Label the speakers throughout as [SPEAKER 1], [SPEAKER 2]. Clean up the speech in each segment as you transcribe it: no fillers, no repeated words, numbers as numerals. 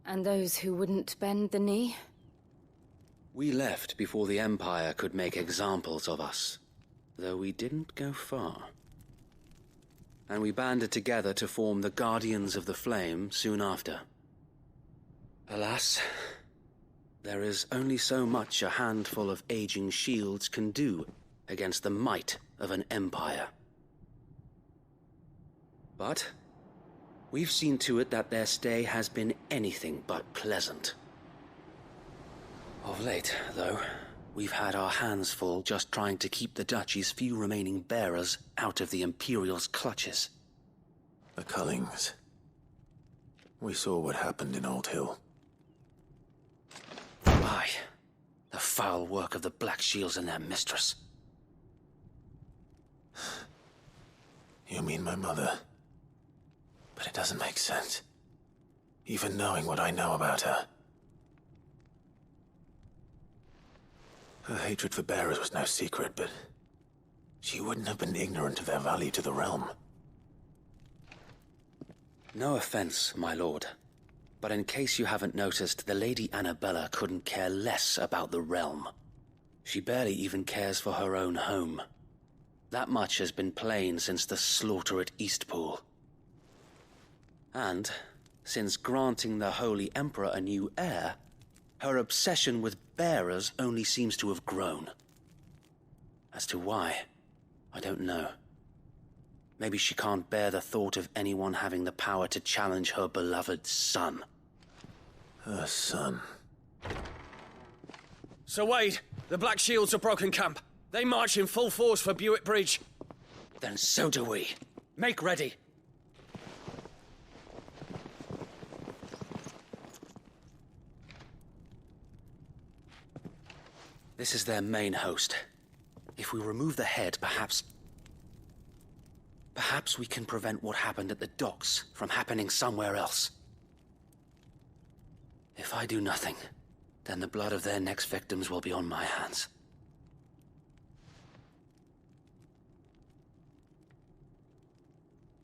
[SPEAKER 1] And those who wouldn't bend the knee?
[SPEAKER 2] We left before the Empire could make examples of us, though we didn't go far. And we banded together to form the Guardians of the Flame soon after. Alas, there is only so much a handful of aging shields can do against the might of an empire. But we've seen to it that their stay has been anything but pleasant. Of late, though, we've had our hands full just trying to keep the Duchy's few remaining bearers out of the Imperial's clutches.
[SPEAKER 3] The Cullings. We saw what happened in Old Hill.
[SPEAKER 2] Aye, the foul work of the Black Shields and their mistress.
[SPEAKER 3] You mean my mother? But it doesn't make sense. Even knowing what I know about her. Her hatred for bearers was no secret, but she wouldn't have been ignorant of their value to the realm.
[SPEAKER 2] No offense, my lord, but in case you haven't noticed, the Lady Annabella couldn't care less about the realm. She barely even cares for her own home. That much has been plain since the slaughter at Eastpool. And, since granting the Holy Emperor a new heir, her obsession with bearers only seems to have grown. As to why, I don't know. Maybe she can't bear the thought of anyone having the power to challenge her beloved son.
[SPEAKER 3] Her son.
[SPEAKER 4] Sir Wade, the Black Shields have broken camp. They march in full force for Buick Bridge.
[SPEAKER 2] Then so do we. Make ready. This is their main host. If we remove the head, perhaps we can prevent what happened at the docks from happening somewhere else. If I do nothing, then the blood of their next victims will be on my hands.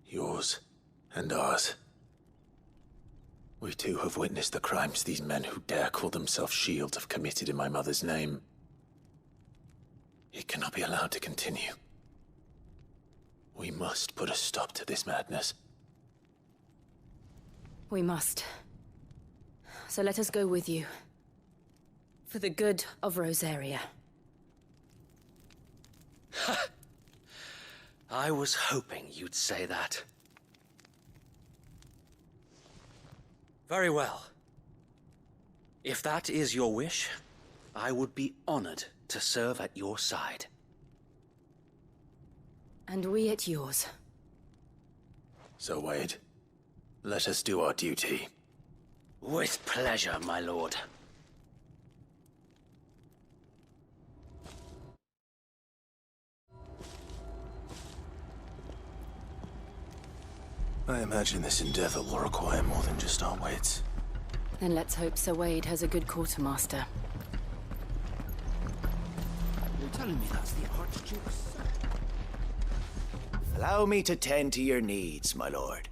[SPEAKER 3] Yours and ours. We too have witnessed the crimes these men who dare call themselves shields have committed in my mother's name. It cannot be allowed to continue. We must put a stop to this madness.
[SPEAKER 1] We must. So let us go with you. For the good of Rosaria.
[SPEAKER 2] I was hoping you'd say that. Very well. If that is your wish, I would be honored to serve at your side.
[SPEAKER 1] And we at yours.
[SPEAKER 3] So, Wade, let us do our duty.
[SPEAKER 2] With pleasure, my lord.
[SPEAKER 3] I imagine this endeavor will require more than just our wits.
[SPEAKER 1] Then let's hope Sir Wade has a good quartermaster.
[SPEAKER 5] You're telling me that's the Archduke's son?
[SPEAKER 6] Allow me to tend to your needs, my lord.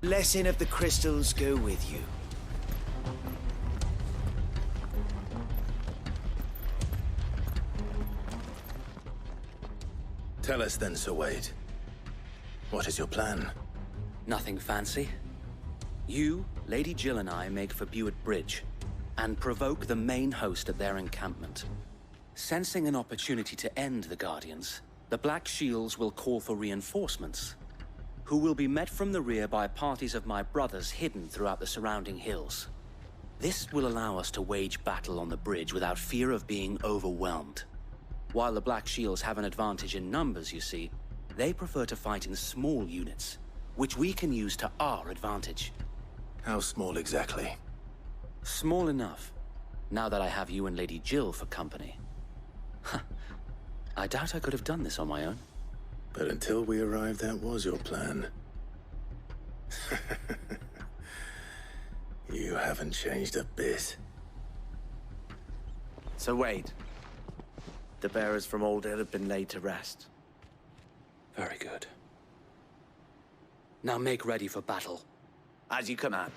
[SPEAKER 6] Blessing of the crystals go with you.
[SPEAKER 3] Tell us then, Sir Wade. What is your plan?
[SPEAKER 2] Nothing fancy. You, Lady Jill and I make for Buick Bridge, and provoke the main host at their encampment. Sensing an opportunity to end the Guardians, the Black Shields will call for reinforcements, who will be met from the rear by parties of my brothers hidden throughout the surrounding hills. This will allow us to wage battle on the bridge without fear of being overwhelmed. While the Black Shields have an advantage in numbers, you see, they prefer to fight in small units, which we can use to our advantage.
[SPEAKER 3] How small exactly?
[SPEAKER 2] Small enough, now that I have you and Lady Jill for company. I doubt I could have done this on my own.
[SPEAKER 3] But until we arrived, that was your plan. You haven't changed a bit.
[SPEAKER 6] So Wade, the bearers from Old Hill have been laid to rest.
[SPEAKER 2] Very good. Now make ready for battle.
[SPEAKER 6] As you command.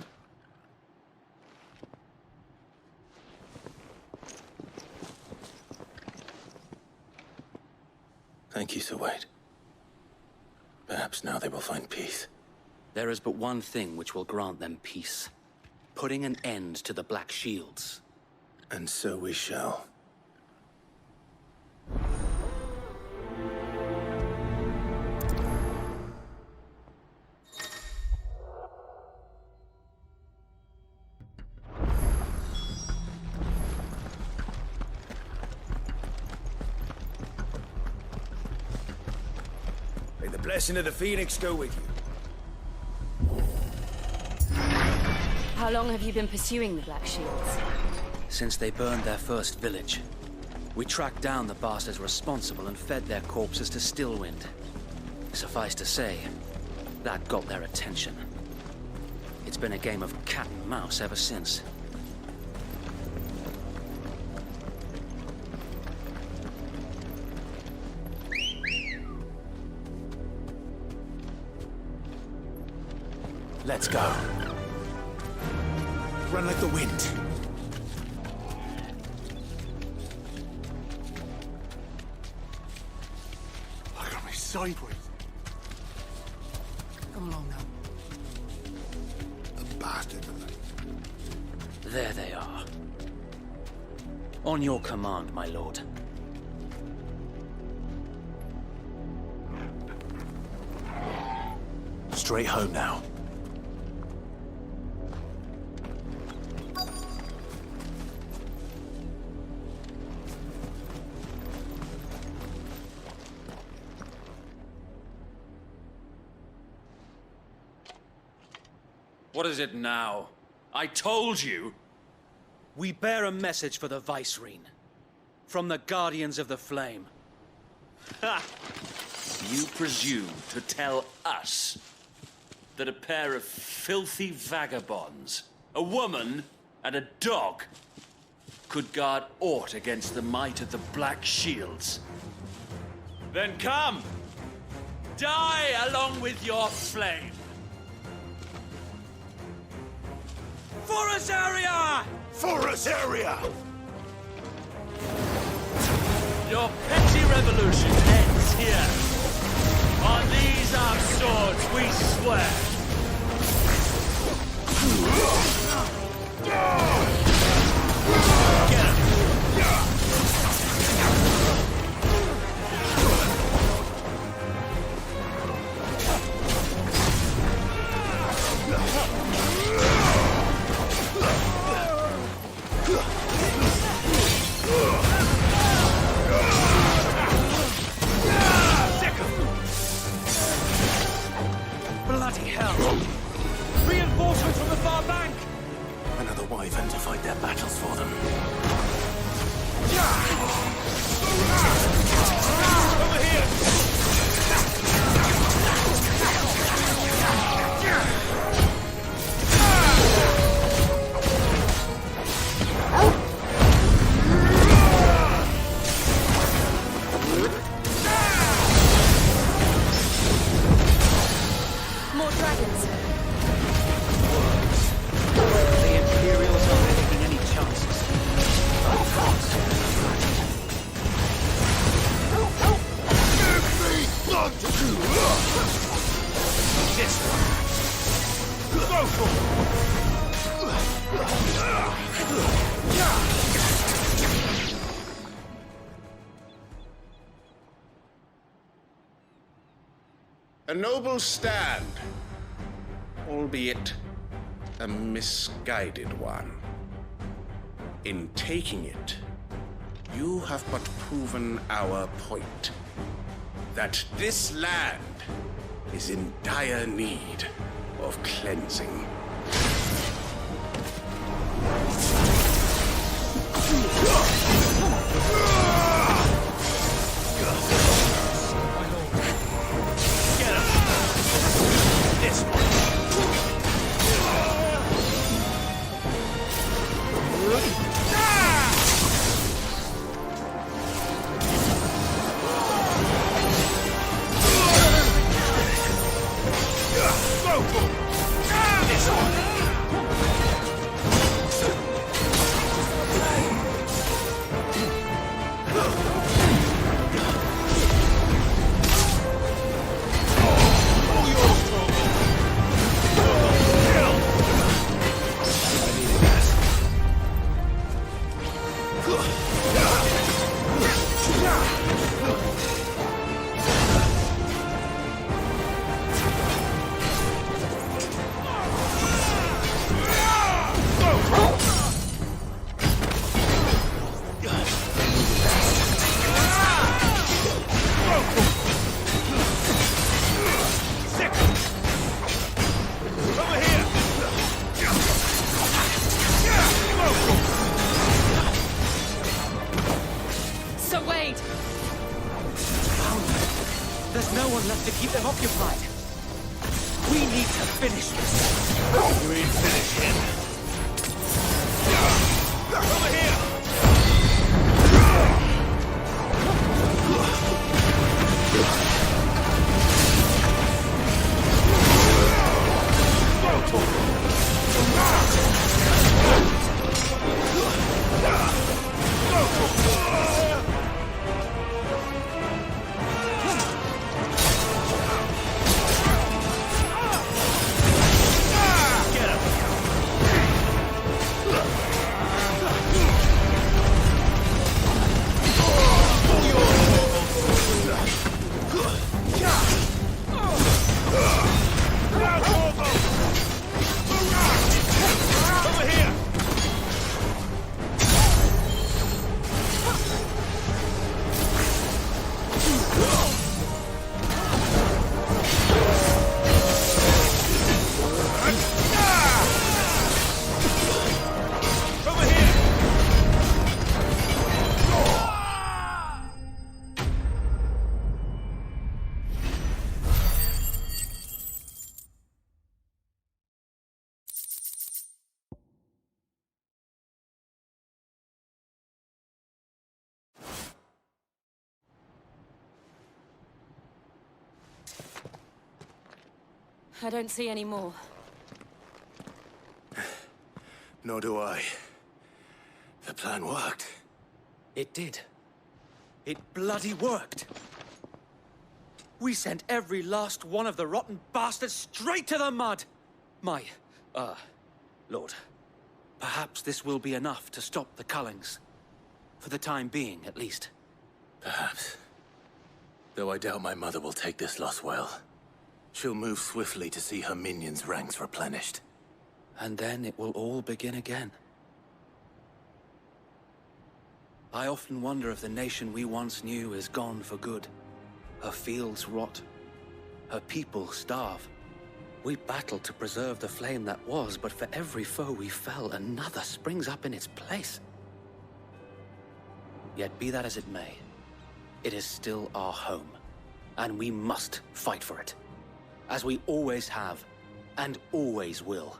[SPEAKER 3] Thank you, Sir Wade. Perhaps now they will find peace.
[SPEAKER 2] There is but one thing which will grant them peace. Putting an end to the Black Shields.
[SPEAKER 3] And so we shall.
[SPEAKER 6] May the blessing of the Phoenix go with you.
[SPEAKER 1] How long have you been pursuing the Black Shields?
[SPEAKER 2] Since they burned their first village, we tracked down the bastards responsible and fed their corpses to Stillwind. Suffice to say, that got their attention. It's been a game of cat and mouse ever since.
[SPEAKER 6] Let's go. Run like the wind.
[SPEAKER 5] I got me sideways. Come along now. The bastard.
[SPEAKER 2] There they are. On your command, my lord.
[SPEAKER 3] Straight home now.
[SPEAKER 4] What is it now? I told you!
[SPEAKER 2] We bear a message for the Vicereine. From the Guardians of the Flame.
[SPEAKER 7] Ha! You presume to tell us that a pair of filthy vagabonds, a woman and a dog, could guard aught against the might of the Black Shields? Then come! Die along with your flame! For Azaria!
[SPEAKER 6] For Azaria!
[SPEAKER 7] Your petty revolution ends here. On these our swords we swear. Get him.
[SPEAKER 2] Bloody hell! Reinforcements from the far bank!
[SPEAKER 3] Another wyvern to fight their battles for them.
[SPEAKER 6] Over here!
[SPEAKER 1] More dragons.
[SPEAKER 2] The Imperials aren't taking any chances.
[SPEAKER 6] Give me blood! This one. Go for
[SPEAKER 8] A noble stand, albeit a misguided one. In taking it, you have but proven our point, that this land is in dire need of cleansing.
[SPEAKER 6] this one.
[SPEAKER 2] keep them occupied. We need to finish this.
[SPEAKER 6] You ain't finished yet. Over here!
[SPEAKER 1] I don't see any more.
[SPEAKER 3] Nor do I. The plan worked.
[SPEAKER 2] It did. It bloody worked. We sent every last one of the rotten bastards straight to the mud! Lord, perhaps this will be enough to stop the Cullings. For the time being, at least.
[SPEAKER 3] Perhaps. Though I doubt my mother will take this loss well. She'll move swiftly to see her minions' ranks replenished.
[SPEAKER 2] And then it will all begin again. I often wonder if the nation we once knew is gone for good. Her fields rot. Her people starve. We battled to preserve the flame that was, but for every foe we fell, another springs up in its place. Yet be that as it may, it is still our home, and we must fight for it. As we always have, and always will.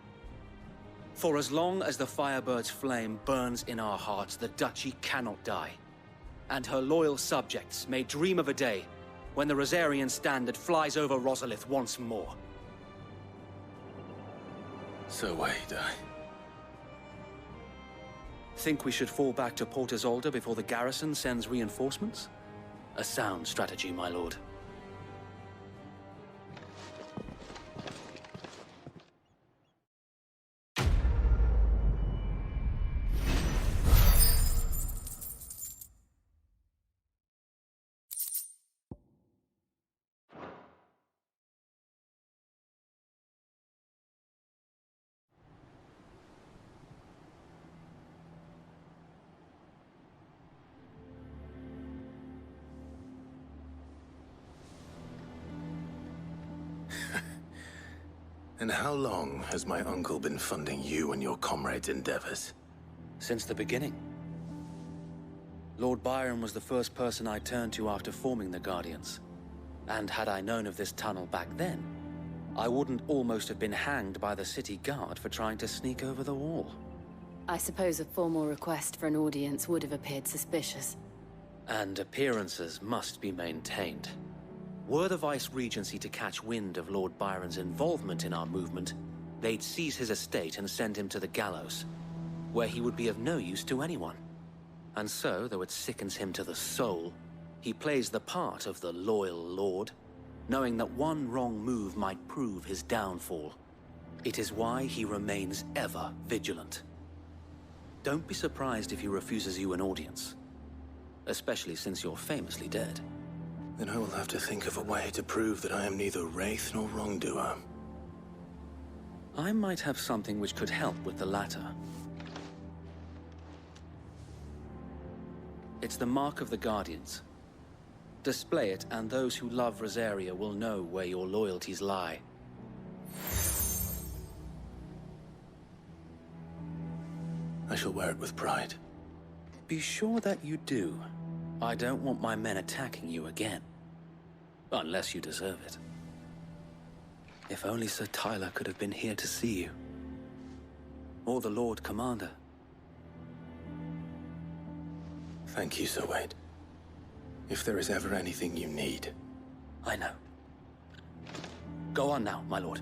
[SPEAKER 2] For as long as the Firebird's flame burns in our hearts, the Duchy cannot die. And her loyal subjects may dream of a day when the Rosarian standard flies over Rosalith once more.
[SPEAKER 3] So wait,
[SPEAKER 2] Think we should fall back to Port Isolde before the garrison sends reinforcements? A sound strategy, my lord.
[SPEAKER 3] And how long has my uncle been funding you and your comrades' endeavors?
[SPEAKER 2] Since the beginning. Lord Byron was the first person I turned to after forming the Guardians. And had I known of this tunnel back then, I wouldn't almost have been hanged by the city guard for trying to sneak over the wall.
[SPEAKER 1] I suppose a formal request for an audience would have appeared suspicious.
[SPEAKER 2] And appearances must be maintained. Were the Vice-Regency to catch wind of Lord Byron's involvement in our movement, they'd seize his estate and send him to the gallows, where he would be of no use to anyone. And so, though it sickens him to the soul, he plays the part of the loyal lord, knowing that one wrong move might prove his downfall. It is why he remains ever vigilant. Don't be surprised if he refuses you an audience, especially since you're famously dead.
[SPEAKER 3] Then I will have to think of a way to prove that I am neither wraith nor wrongdoer.
[SPEAKER 2] I might have something which could help with the latter. It's the mark of the Guardians. Display it, and those who love Rosaria will know where your loyalties lie.
[SPEAKER 3] I shall wear it with pride.
[SPEAKER 2] Be sure that you do. I don't want my men attacking you again. Unless you deserve it. If only Sir Tyler could have been here to see you. Or the Lord Commander.
[SPEAKER 3] Thank you, Sir Wade. If there is ever anything you need.
[SPEAKER 2] I know. Go on now, my lord.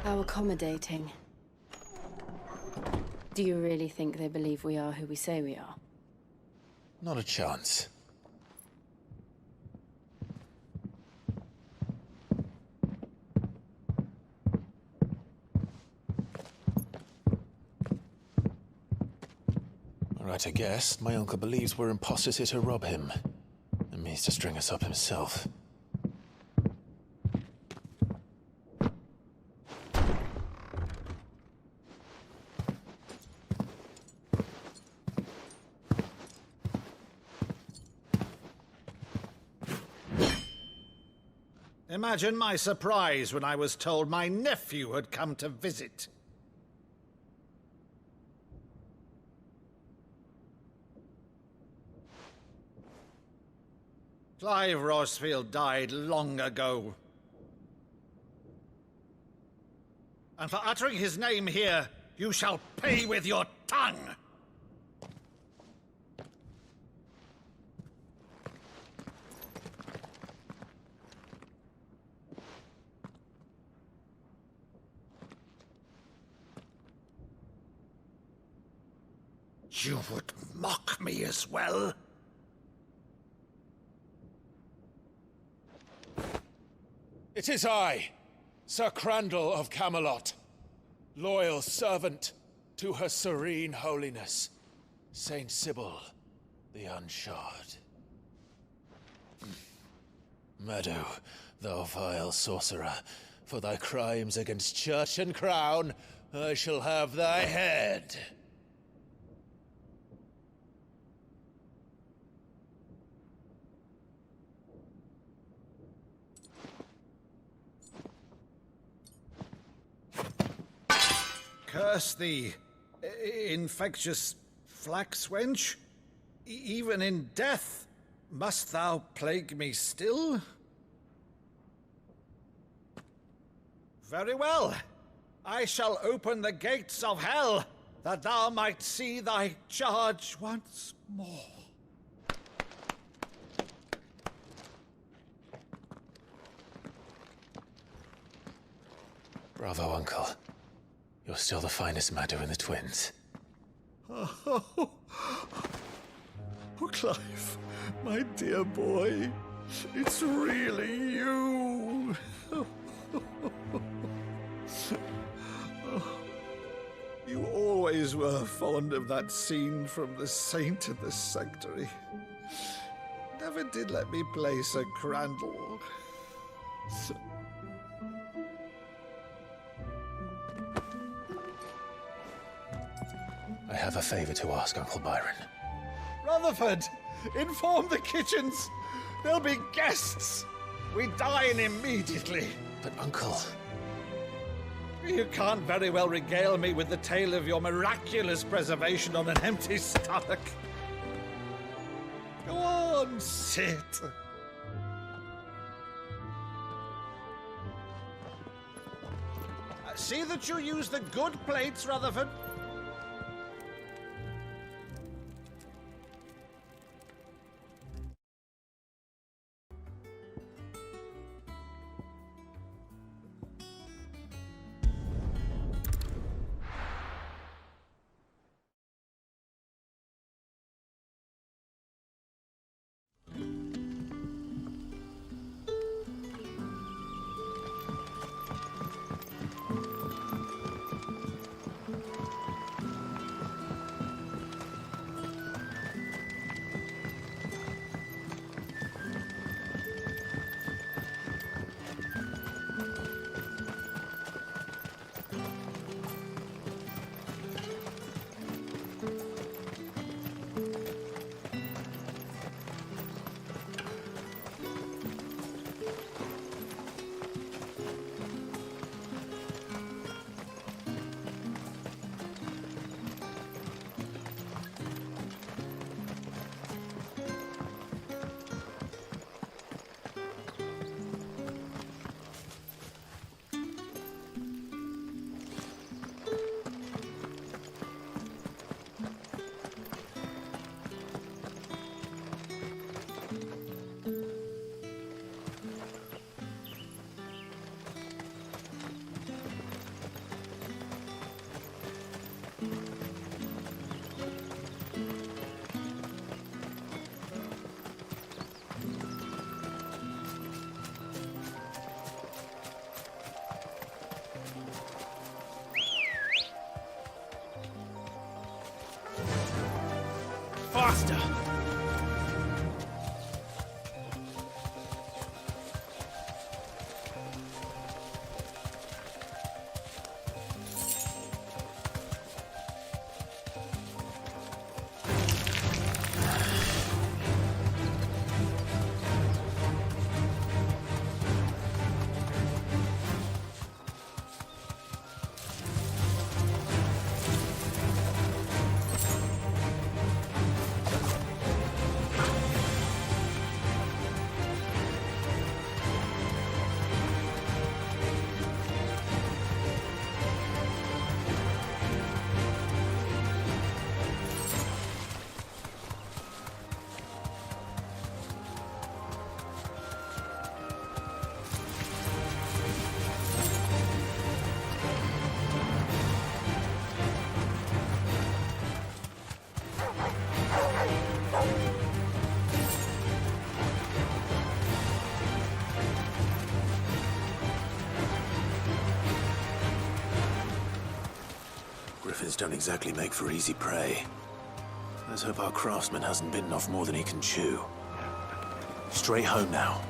[SPEAKER 1] How accommodating. Do you really think they believe we are who we say we are?
[SPEAKER 3] Not a chance. Right, I guess. My uncle believes we're imposters here to rob him. And means to string us up himself.
[SPEAKER 6] Imagine my surprise when I was told my nephew had come to visit. Clive Rosfield died long ago. And for uttering his name here, you shall pay with your tongue! You would mock me as well?
[SPEAKER 3] It is I, Sir Crandall of Camelot, loyal servant to Her Serene Holiness, Saint Sybil the Unshod. Meadow, thou vile sorcerer, for thy crimes against church and crown, I shall have thy head.
[SPEAKER 6] Curse thee, infectious flax wench. Even in death, must thou plague me still? Very well. I shall open the gates of hell, that thou might see thy charge once more.
[SPEAKER 3] Bravo, Uncle. You're still the finest Meadow in the twins.
[SPEAKER 6] Oh, Clive, my dear boy, it's really you. You always were fond of that scene from The Saint and the Sanctuary. Never did let me play Sir Crandall.
[SPEAKER 3] I have a favor to ask, Uncle Byron.
[SPEAKER 6] Rutherford, inform the kitchens. There'll be guests. We dine immediately.
[SPEAKER 3] But, Uncle...
[SPEAKER 6] You can't very well regale me with the tale of your miraculous preservation on an empty stomach. Go on, sit. See that you use the good plates, Rutherford.
[SPEAKER 3] don't exactly make for easy prey. Let's hope our craftsman hasn't bitten off more than he can chew. Straight home now.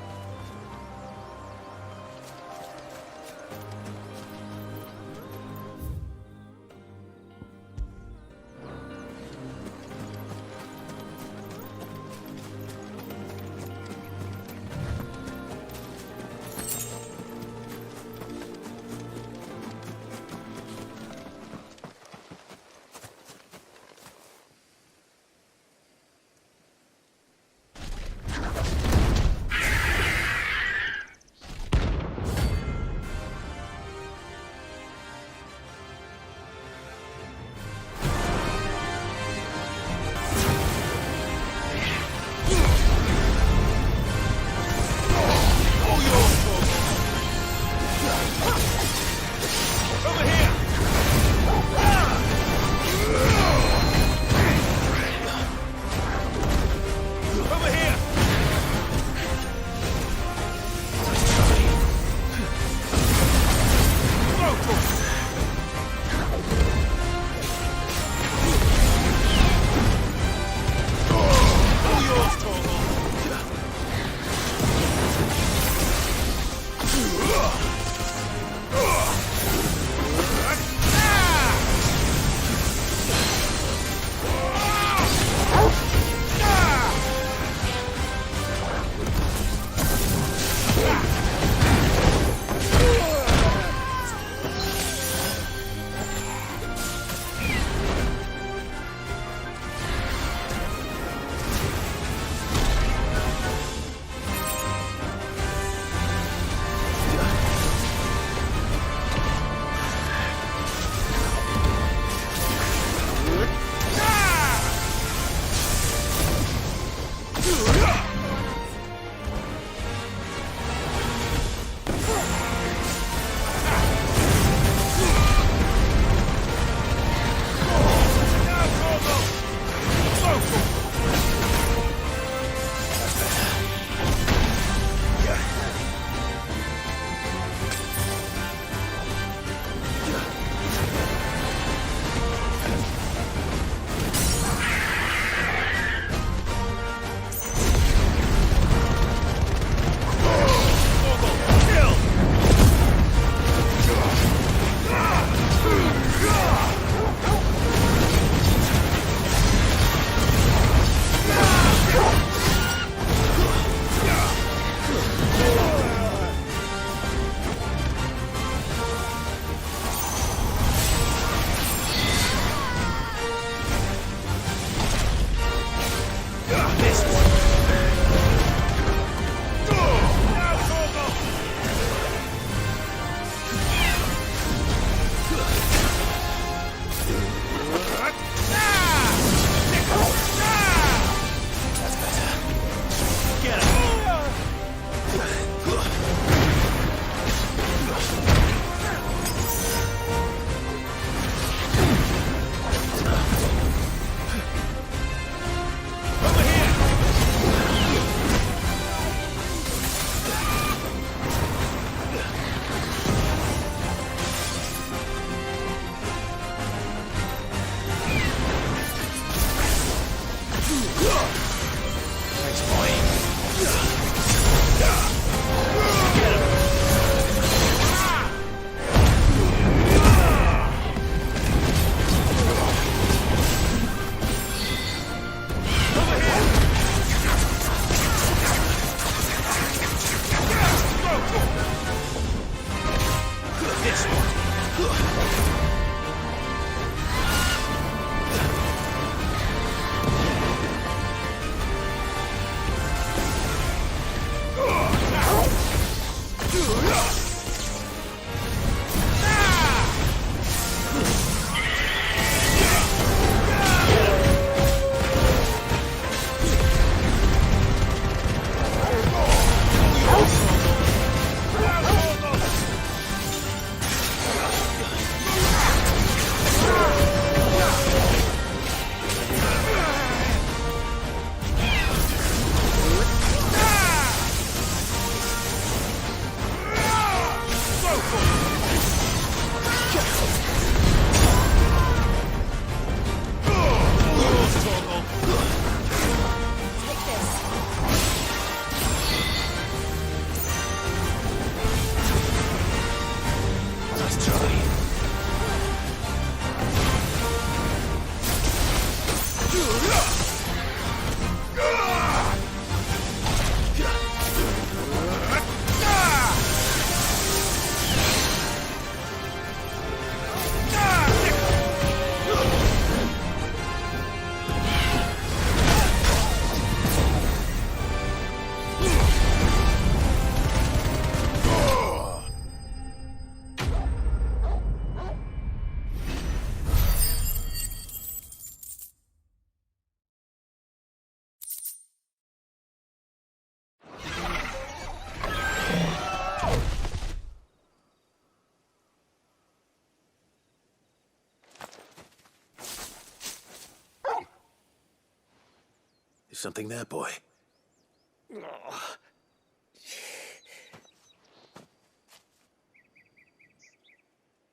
[SPEAKER 3] Something there, boy?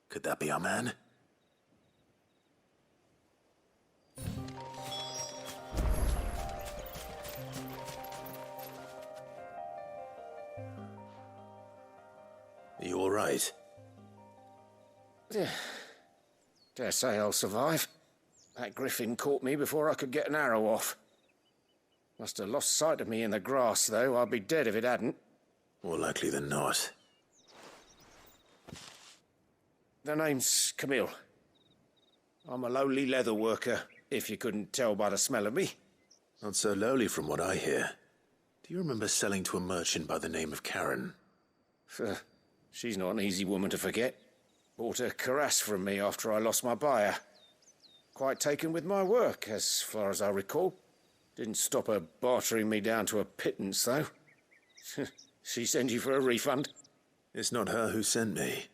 [SPEAKER 3] Could that be our man? Are you all right?
[SPEAKER 8] Dare say I'll survive. That griffin caught me before I could get an arrow off. Must have lost sight of me in the grass, though. I'd be dead if it hadn't.
[SPEAKER 3] More likely than not.
[SPEAKER 8] The name's Camille. I'm a lowly leather worker, if you couldn't tell by the smell of me.
[SPEAKER 3] Not so lowly from what I hear. Do you remember selling to a merchant by the name of Karen?
[SPEAKER 8] She's not an easy woman to forget. Bought a cuirass from me after I lost my buyer. Quite taken with my work, as far as I recall. Didn't stop her bartering me down to a pittance, though. She sent you for a refund?
[SPEAKER 3] It's not her who sent me.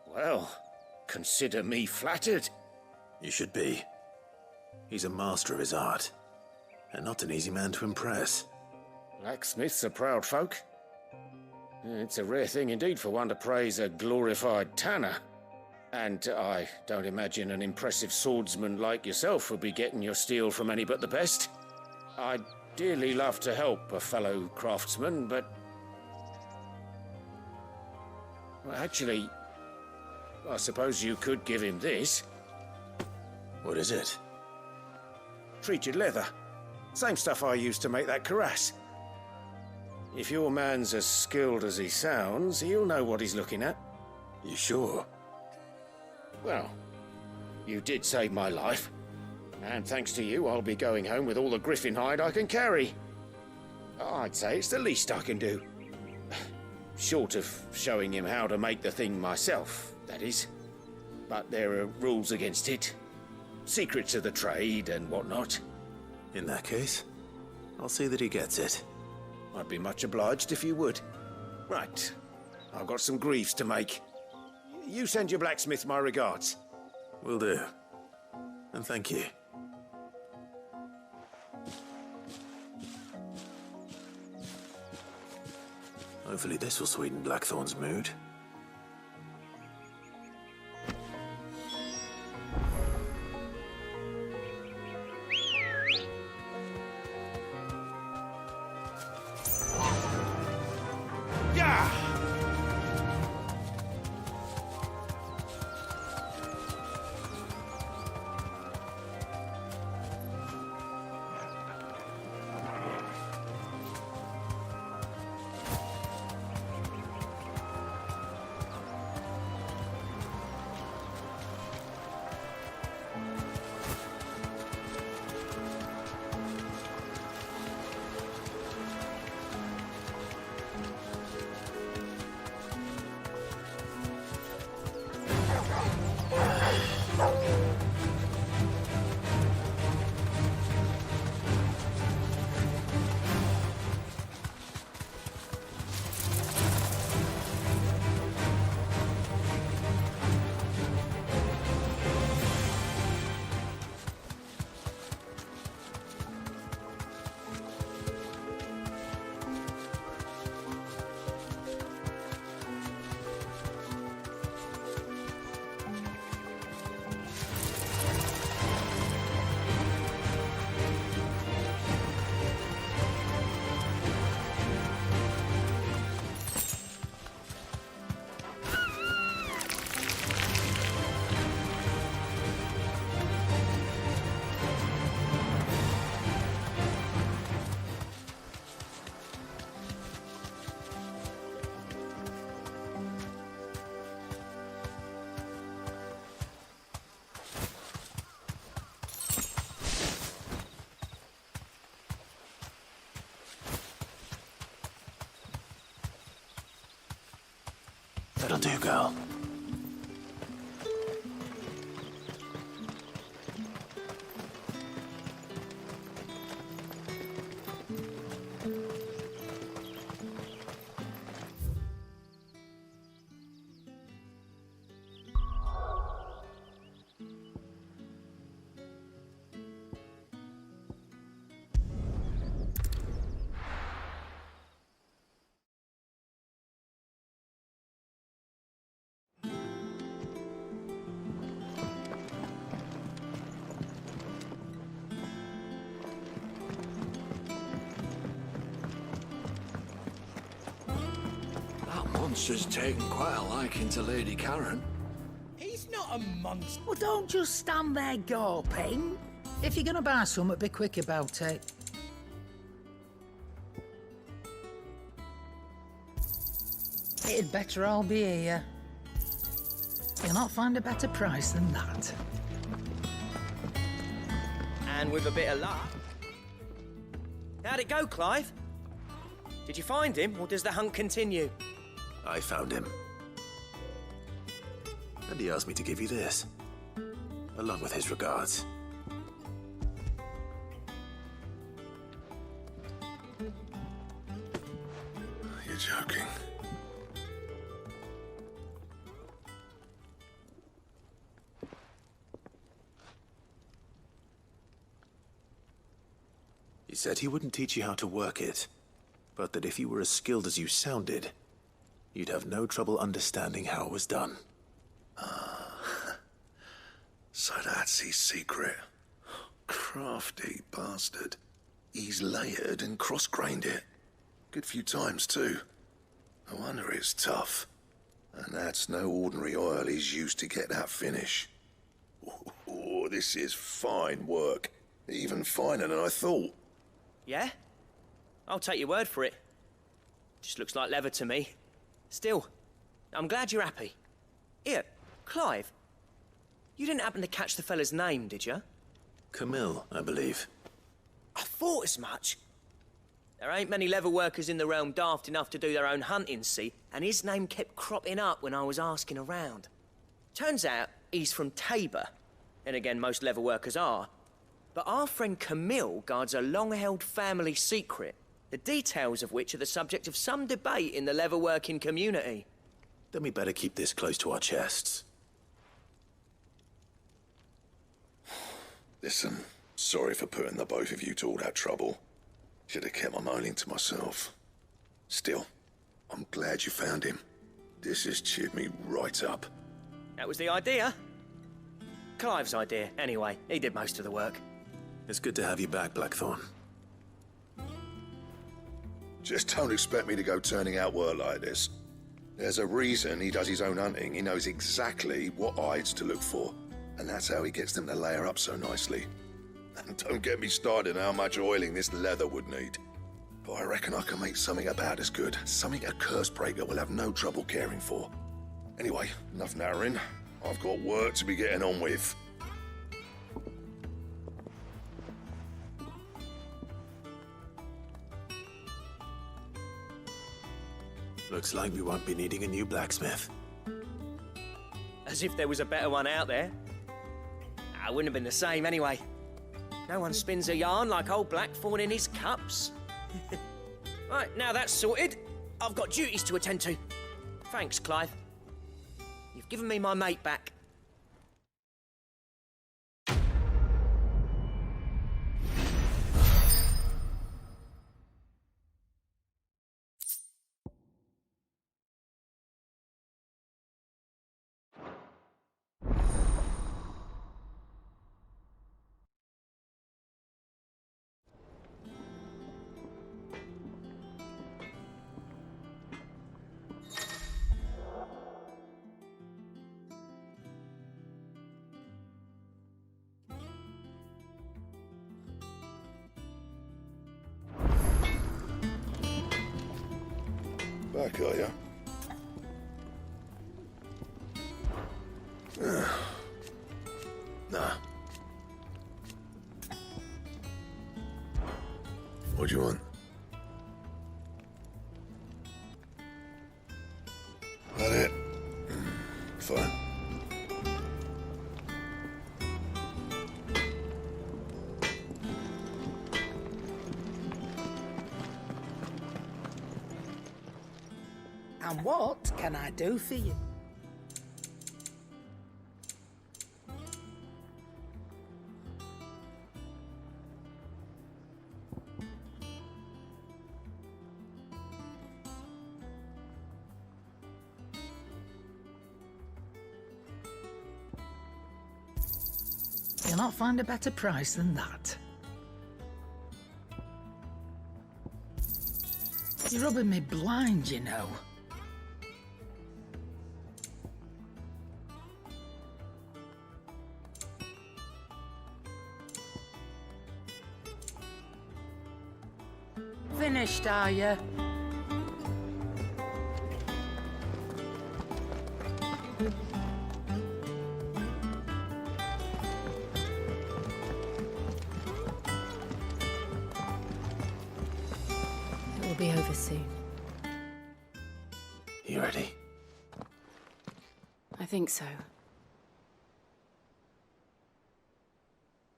[SPEAKER 8] Well, consider me flattered.
[SPEAKER 3] You should be. He's a master of his art, and not an easy man to impress.
[SPEAKER 8] Blacksmiths are proud folk. It's a rare thing indeed for one to praise a glorified tanner. And I don't imagine an impressive swordsman like yourself would be getting your steel from any but the best. I'd dearly love to help a fellow craftsman, but... Well, actually, I suppose you could give him this.
[SPEAKER 3] What is it?
[SPEAKER 8] Treated leather. Same stuff I used to make that cuirass. If your man's as skilled as he sounds, he'll know what he's looking at.
[SPEAKER 3] You sure?
[SPEAKER 8] Well, you did save my life. And thanks to you, I'll be going home with all the griffin hide I can carry. I'd say it's the least I can do. Short of showing him how to make the thing myself, that is. But there are rules against it. Secrets of the trade and whatnot.
[SPEAKER 3] In that case, I'll see that he gets it.
[SPEAKER 8] I'd be much obliged if you would. Right. I've got some greaves to make. You send your blacksmith my regards.
[SPEAKER 3] Will do. And thank you. Hopefully this will sweeten Blackthorn's mood. That'll do, girl.
[SPEAKER 5] monster's taken quite a liking to Lady Karen.
[SPEAKER 9] He's not a monster.
[SPEAKER 10] Well, don't just stand there gawping. If you're gonna buy something, be quick about it. It'd better all be here. You'll not find a better price than that.
[SPEAKER 9] And with a bit of luck. How'd it go, Clive? Did you find him, or does the hunt continue?
[SPEAKER 3] I found him. And he asked me to give you this, along with his regards.
[SPEAKER 5] You're joking.
[SPEAKER 3] He said he wouldn't teach you how to work it, but that if you were as skilled as you sounded, you'd have no trouble understanding how it was done.
[SPEAKER 5] So that's his secret. Crafty bastard. He's layered and cross-grained it. Good few times, too. No wonder it's tough. And that's no ordinary oil he's used to get that finish. Oh, this is fine work. Even finer than I thought.
[SPEAKER 9] Yeah? I'll take your word for it. Just looks like leather to me. Still, I'm glad you're happy. Here, Clive. You didn't happen to catch the fella's name, did you?
[SPEAKER 3] Camille, I believe.
[SPEAKER 9] I thought as much. There ain't many leather workers in the realm daft enough to do their own hunting, see? And his name kept cropping up when I was asking around. Turns out he's from Tabor. And again, most leather workers are. But our friend Camille guards a long-held family secret, the details of which are the subject of some debate in the leather-working community.
[SPEAKER 3] Then we better keep this close to our chests.
[SPEAKER 5] Listen, sorry for putting the both of you to all that trouble. Should have kept my moaning to myself. Still, I'm glad you found him. This has cheered me right up.
[SPEAKER 9] That was the idea. Clive's idea, anyway. He did most of the work.
[SPEAKER 3] It's good to have you back, Blackthorn.
[SPEAKER 5] Just don't expect me to go turning out work like this. There's a reason he does his own hunting. He knows exactly what hides to look for. And that's how he gets them to layer up so nicely. And don't get me started on how much oiling this leather would need. But I reckon I can make something about as good. Something a curse breaker will have no trouble caring for. Anyway, enough narrowing. I've got work to be getting on with.
[SPEAKER 3] Looks like we won't be needing a new blacksmith.
[SPEAKER 9] As if there was a better one out there. I wouldn't have been the same anyway. No one spins a yarn like old Blackthorn in his cups. Right, now that's sorted, I've got duties to attend to. Thanks, Clive. You've given me my mate back.
[SPEAKER 5] Back, are you? Nah. What do you want? That it? Fine.
[SPEAKER 10] And what can I do for you? You'll not find a better price than that. You're rubbing me blind, you know. finished, are you?
[SPEAKER 1] It will be over soon.
[SPEAKER 3] You ready?
[SPEAKER 1] I think so.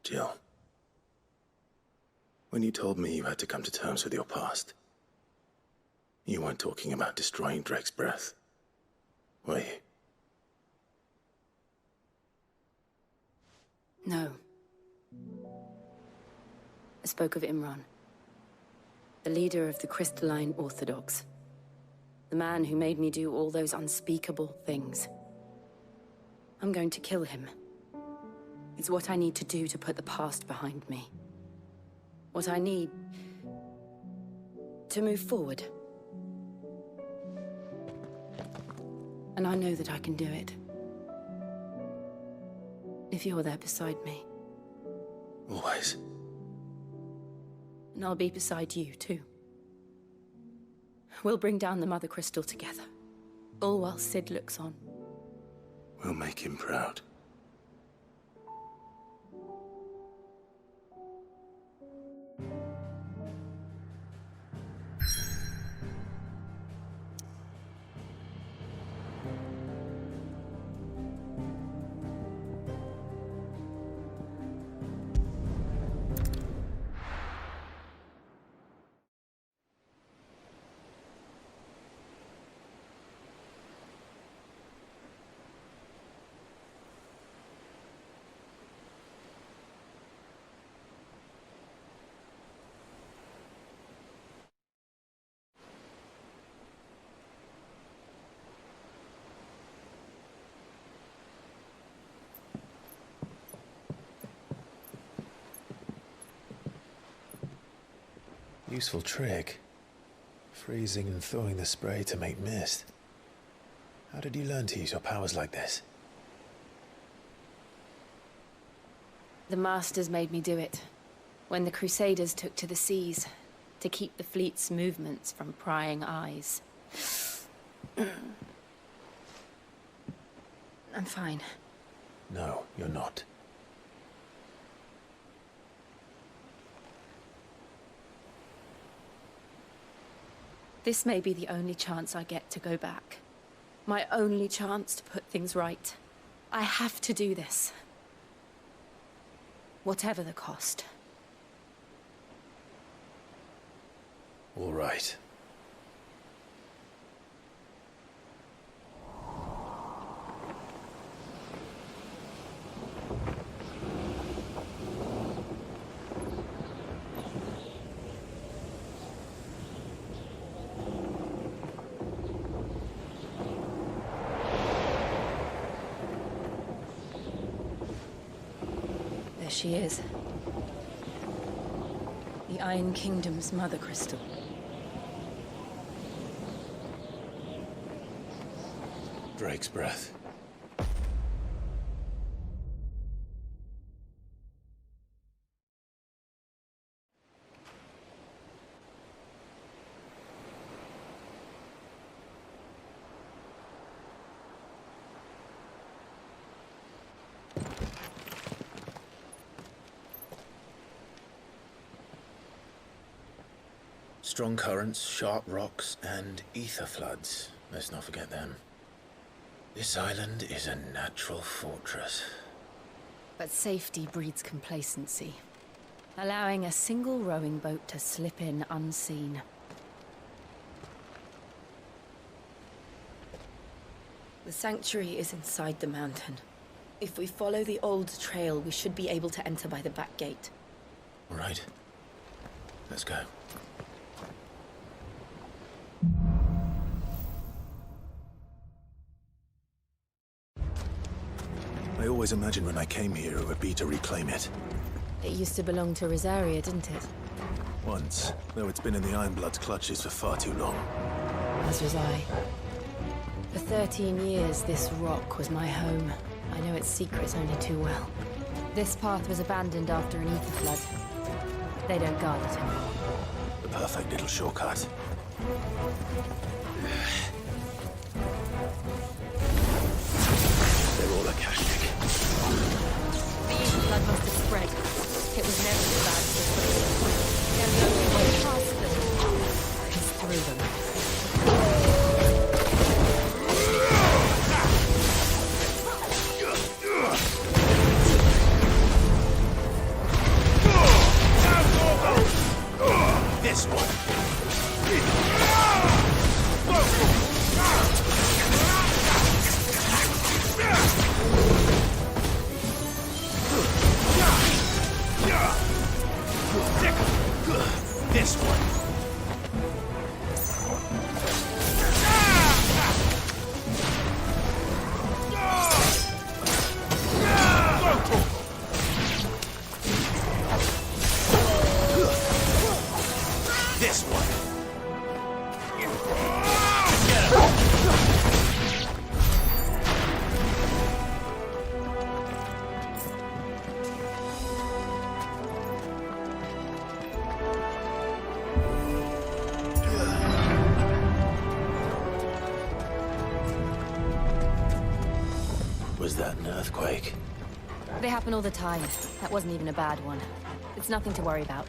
[SPEAKER 3] Jill. When you told me you had to come to terms with your past, you weren't talking about destroying Drake's breath, were you?
[SPEAKER 1] No. I spoke of Imran, the leader of the Crystalline Orthodox. The man who made me do all those unspeakable things. I'm going to kill him. It's what I need to do to put the past behind me. What I need to move forward. And I know that I can do it. If you're there beside me.
[SPEAKER 3] Always.
[SPEAKER 1] And I'll be beside you, too. We'll bring down the Mother Crystal together. All while Sid looks on.
[SPEAKER 3] We'll make him proud. Useful trick. Freezing and thawing the spray to make mist. How did you learn to use your powers like this?
[SPEAKER 1] The Masters made me do it. When the Crusaders took to the seas, to keep the fleet's movements from prying eyes. I'm fine.
[SPEAKER 3] No, you're not.
[SPEAKER 1] This may be the only chance I get to go back. My only chance to put things right. I have to do this. Whatever the cost.
[SPEAKER 3] All right.
[SPEAKER 1] There she is. The Iron Kingdom's Mother Crystal.
[SPEAKER 3] Drake's breath. Strong currents, sharp rocks, and ether floods. Let's not forget them. This island is a natural fortress.
[SPEAKER 1] But safety breeds complacency, allowing a single rowing boat to slip in unseen. The sanctuary is inside the mountain. If we follow the old trail, we should be able to enter by the back gate.
[SPEAKER 3] All right. Let's go. I always imagined when I came here it would be to reclaim it.
[SPEAKER 1] It used to belong to Rosaria, didn't it?
[SPEAKER 3] Once, though it's been in the Ironblood's clutches for far too long.
[SPEAKER 1] As was I. For 13 years, this rock was my home. I know its secrets only too well. This path was abandoned after an ether flood. They don't guard it anymore.
[SPEAKER 3] The perfect little shortcut. They're all Akashic.
[SPEAKER 1] The evil blood must have spread. It was never as bad as this place. The only way past them is through them.
[SPEAKER 3] This one. This one. This one. Was that an earthquake?
[SPEAKER 1] They happen all the time. That wasn't even a bad one. It's nothing to worry about.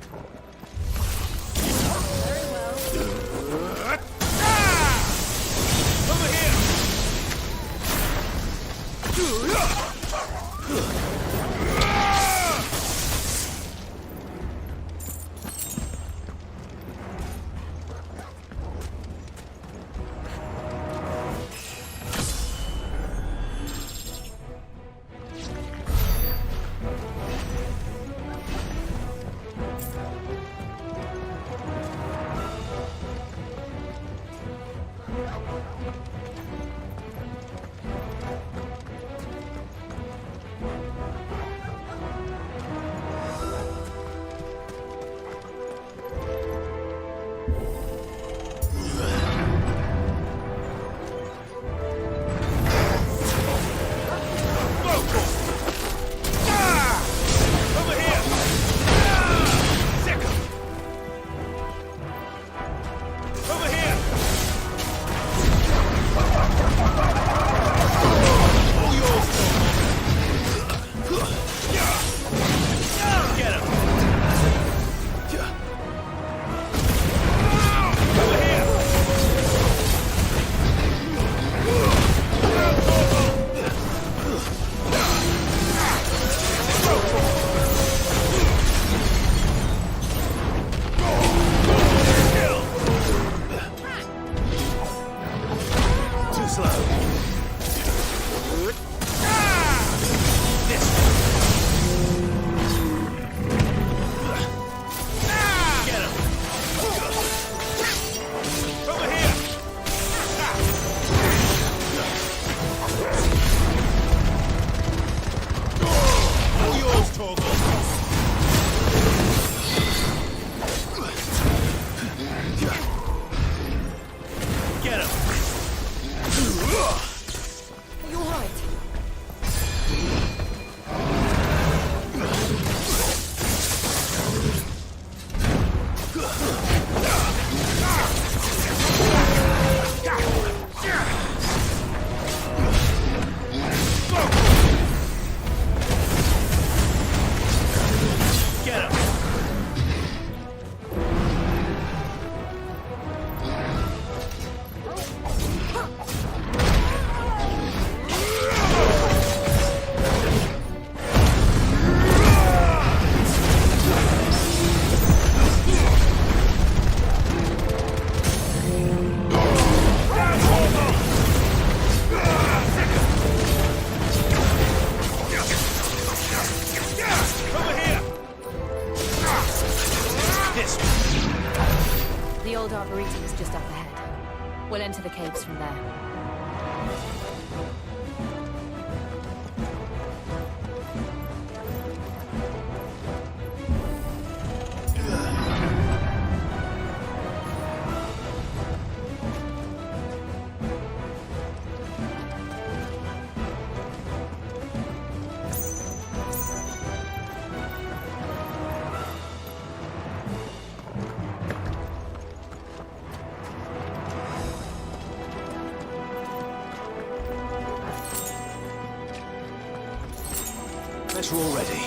[SPEAKER 3] better already.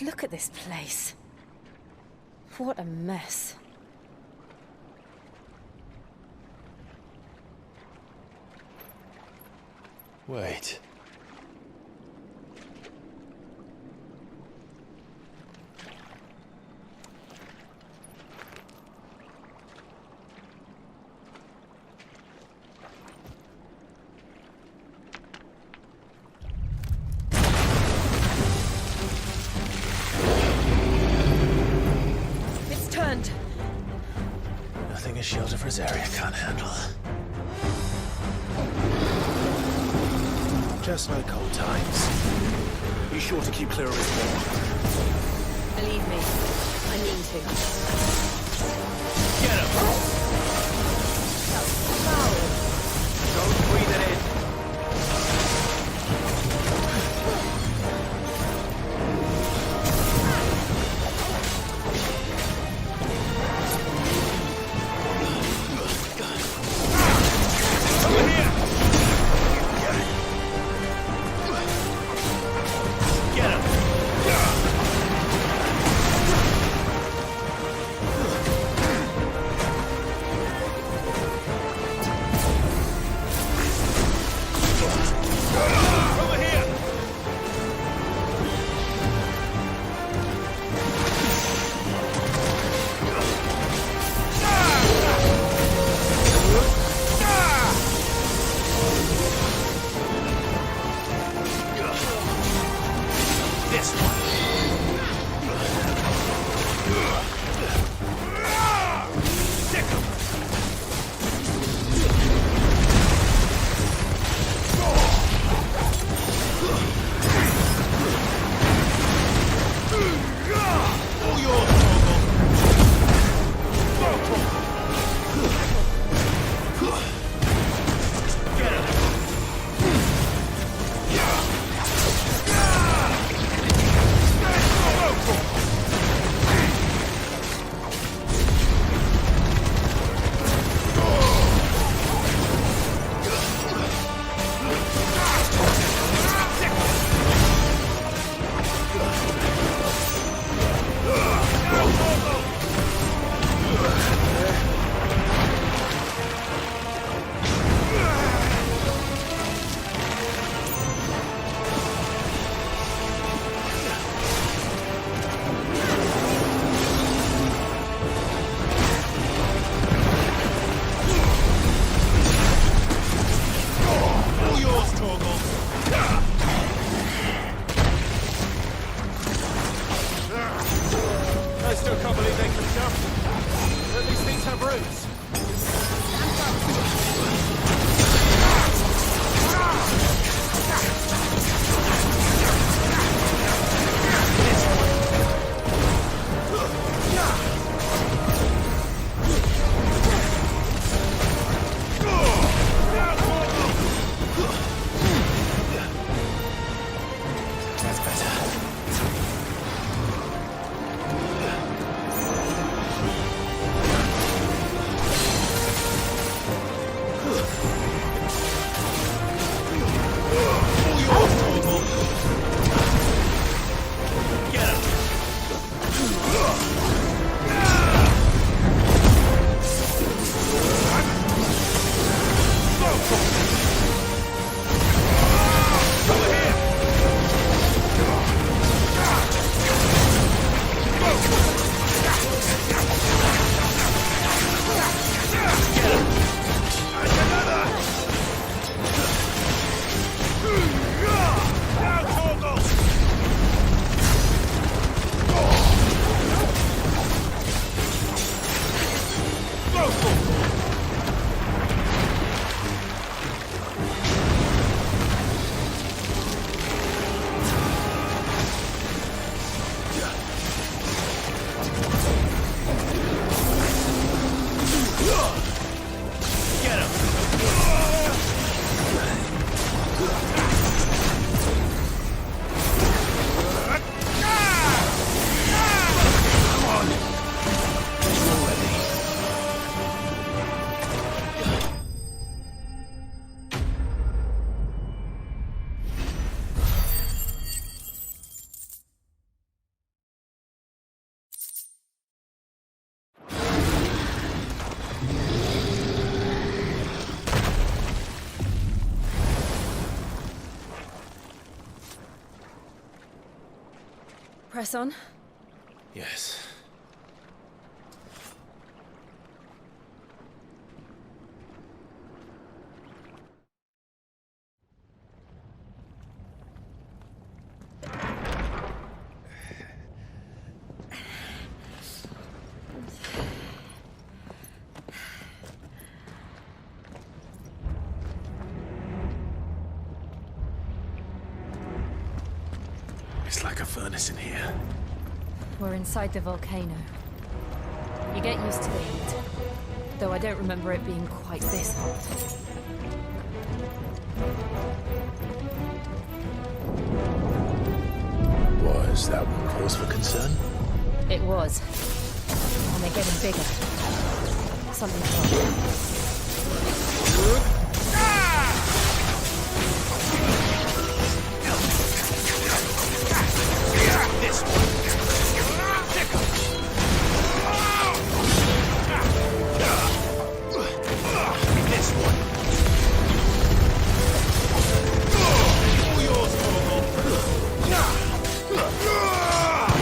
[SPEAKER 1] Look at this place. What a mess.
[SPEAKER 3] Wait.
[SPEAKER 1] It's turned.
[SPEAKER 3] Nothing a shield of Rosaria can't handle. Just like old times. Be sure to keep clear of his wall.
[SPEAKER 1] Believe me, I mean to.
[SPEAKER 4] Get him! Don't breathe it in.
[SPEAKER 1] Press on.
[SPEAKER 3] Yes. It's like a furnace in here.
[SPEAKER 1] We're inside the volcano. You get used to the heat, though I don't remember it being quite this hot.
[SPEAKER 3] Was that one cause for concern?
[SPEAKER 1] It was. And they're getting bigger. Something's wrong.
[SPEAKER 7] This one. This one. All yours, This one.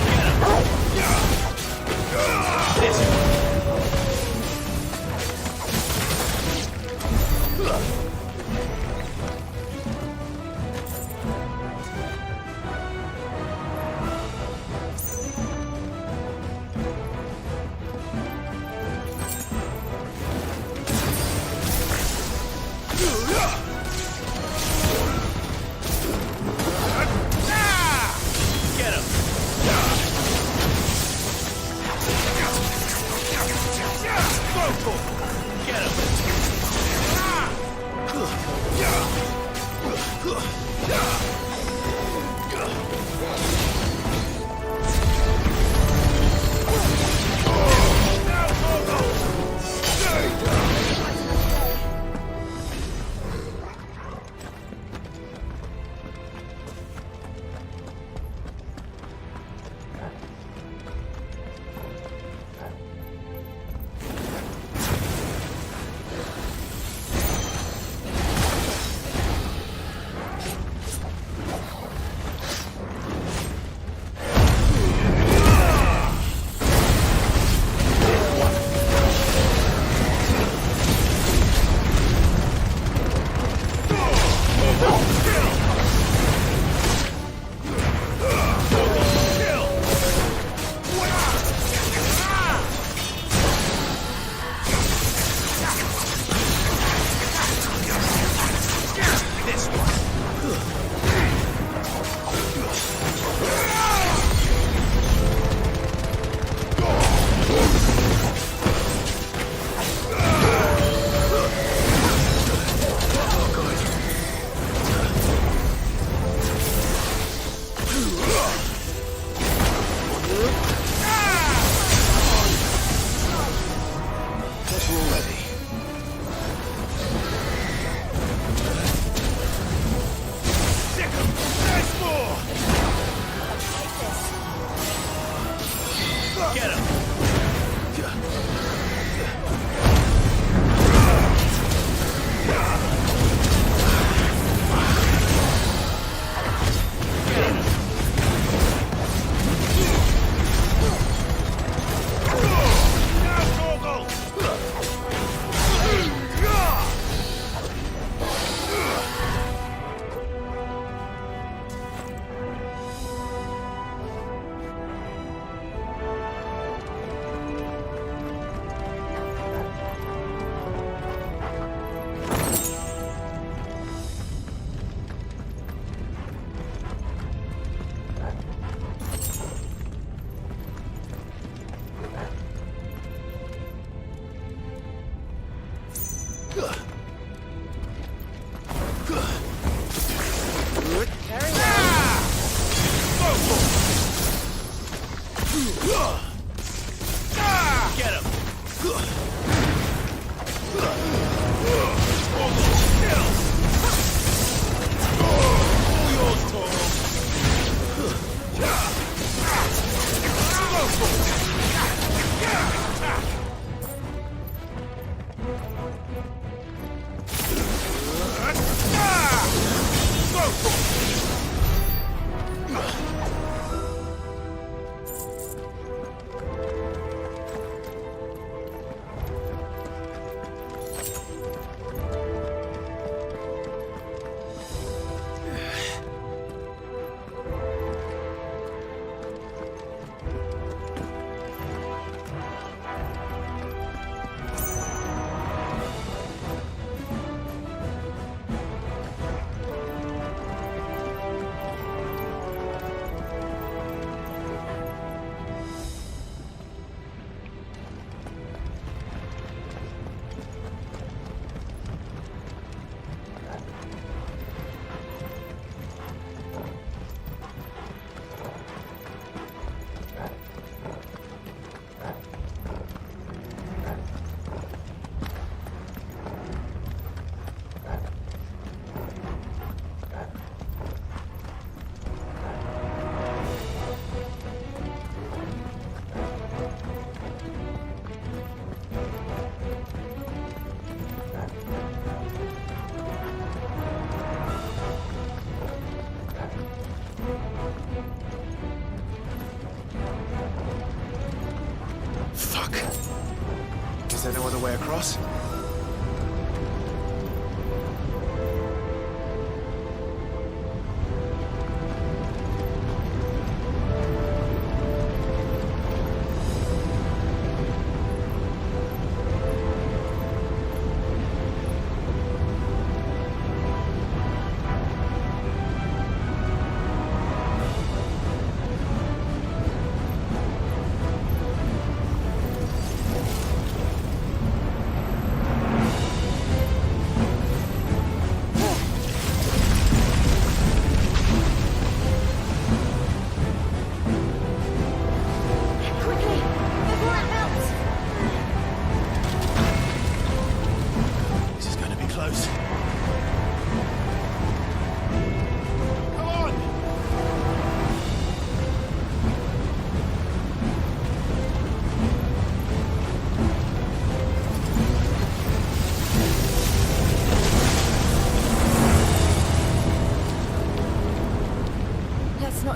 [SPEAKER 3] Fuck. Is there no other way across?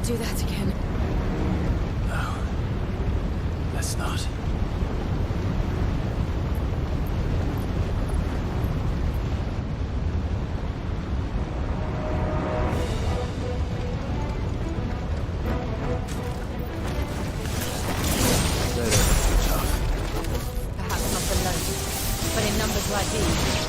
[SPEAKER 1] Do that again.
[SPEAKER 3] No. Let's not.
[SPEAKER 1] Perhaps not alone, but in numbers like these.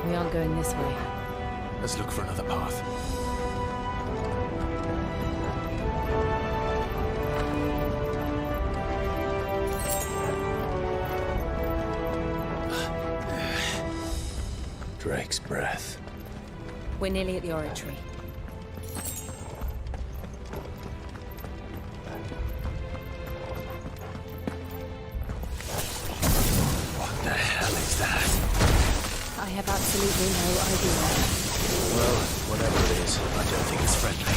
[SPEAKER 1] We aren't going this way.
[SPEAKER 3] Let's look for another path. Drake's breath.
[SPEAKER 1] We're nearly at the oratory.
[SPEAKER 3] What the hell is that?
[SPEAKER 1] I have absolutely no idea.
[SPEAKER 3] Well, whatever it is, I don't think it's friendly.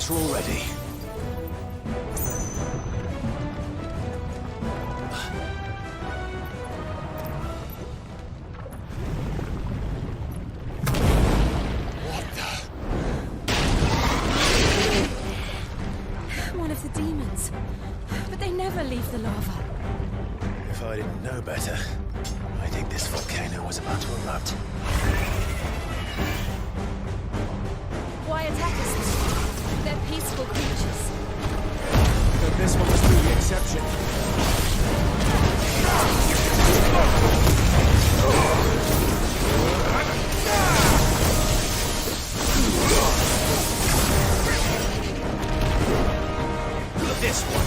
[SPEAKER 3] We're all ready.
[SPEAKER 1] one of the demons. But they never leave the lava.
[SPEAKER 3] If I didn't know better, I think this volcano was about to erupt.
[SPEAKER 1] Why attack us then? They're peaceful creatures.
[SPEAKER 4] But this one must be the exception.
[SPEAKER 7] This one.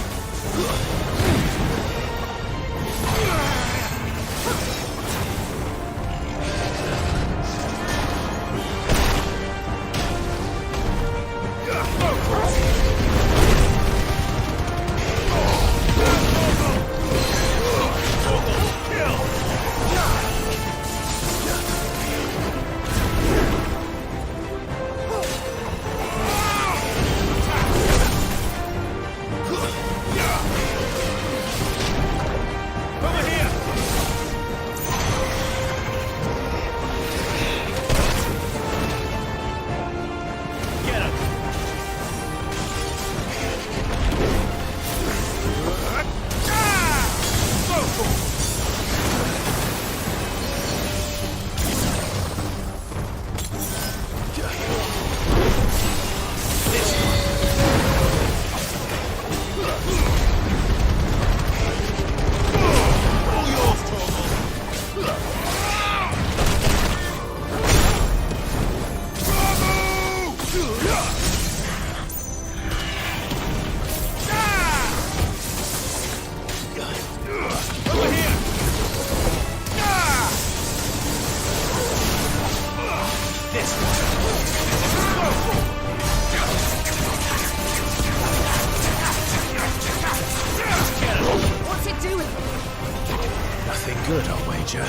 [SPEAKER 1] What's it doing?
[SPEAKER 3] Nothing good, I'll wager.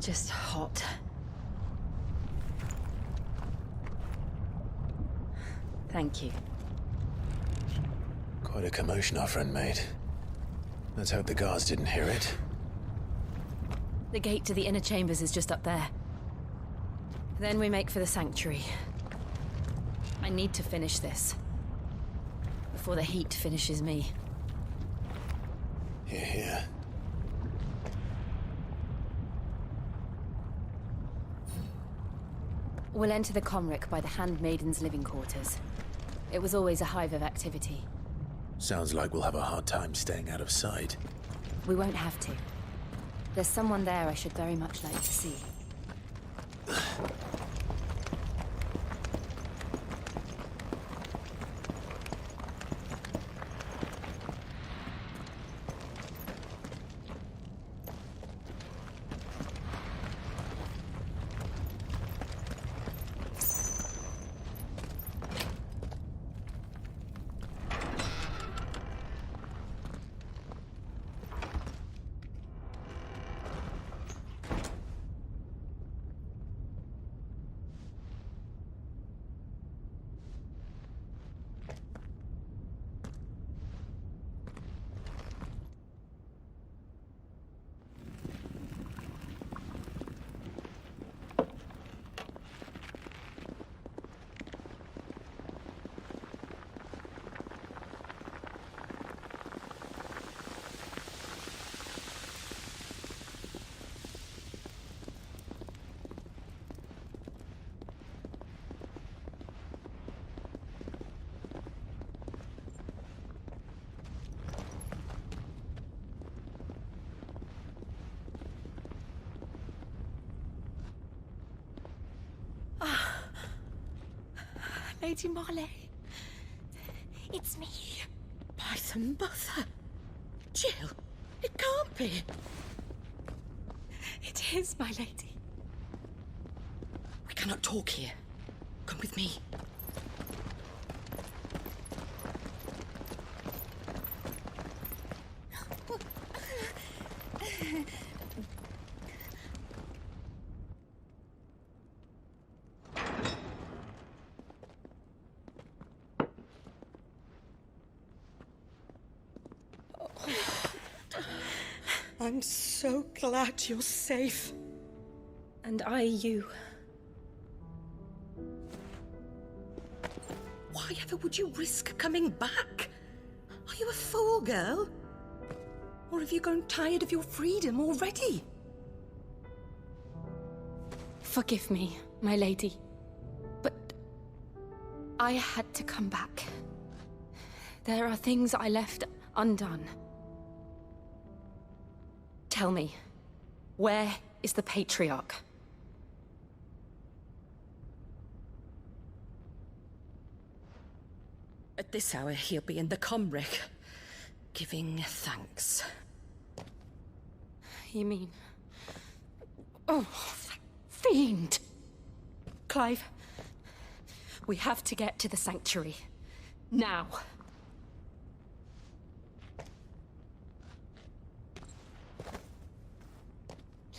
[SPEAKER 1] Just hot. Thank you.
[SPEAKER 3] Quite a commotion our friend made. Let's hope the guards didn't hear it.
[SPEAKER 1] The gate to the inner chambers is just up there. Then we make for the sanctuary. I need to finish this. Before the heat finishes me.
[SPEAKER 3] Here, here.
[SPEAKER 1] We'll enter the Comric by the Handmaiden's living quarters. It was always a hive of activity.
[SPEAKER 3] Sounds like we'll have a hard time staying out of sight.
[SPEAKER 1] We won't have to. There's someone there I should very much like to see.
[SPEAKER 11] Lady Marley, it's me. By the mother. Jill, it can't be. It is, my lady. We cannot talk here. Come with me. I'm so glad you're safe.
[SPEAKER 1] And I you.
[SPEAKER 11] Why ever would you risk coming back? Are you a fool, girl? Or have you grown tired of your freedom already?
[SPEAKER 1] Forgive me, my lady. But I had to come back. There are things I left undone. Tell me, where is the Patriarch?
[SPEAKER 11] At this hour, he'll be in the Comric, giving thanks.
[SPEAKER 1] You mean... Oh, that fiend! Clive, we have to get to the sanctuary. Now.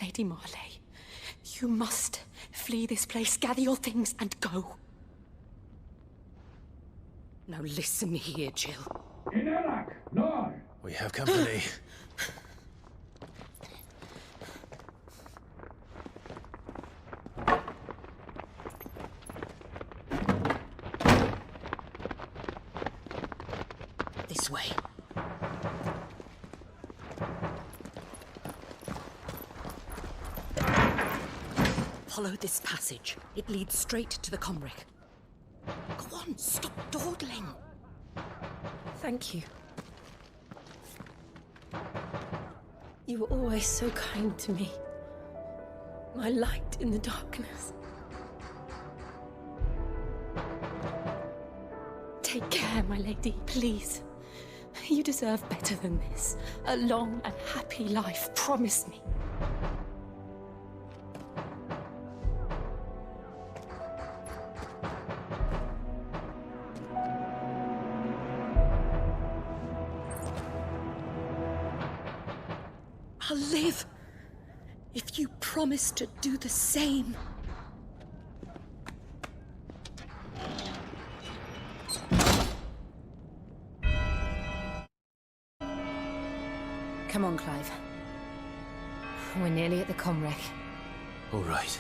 [SPEAKER 1] Lady Marley, you must flee this place, gather your things, and go.
[SPEAKER 11] Now listen here, Jill.
[SPEAKER 3] We have company.
[SPEAKER 11] This way. Follow this passage. It leads straight to the Comric. Go on, stop dawdling.
[SPEAKER 1] Thank you. You were always so kind to me. My light in the darkness. Take care, my lady, please. You deserve better than this. A long and happy life, promise me.
[SPEAKER 11] I'll live if you promise to do the same.
[SPEAKER 1] Come on, Clive.
[SPEAKER 12] We're nearly at the comwreck.
[SPEAKER 3] All right.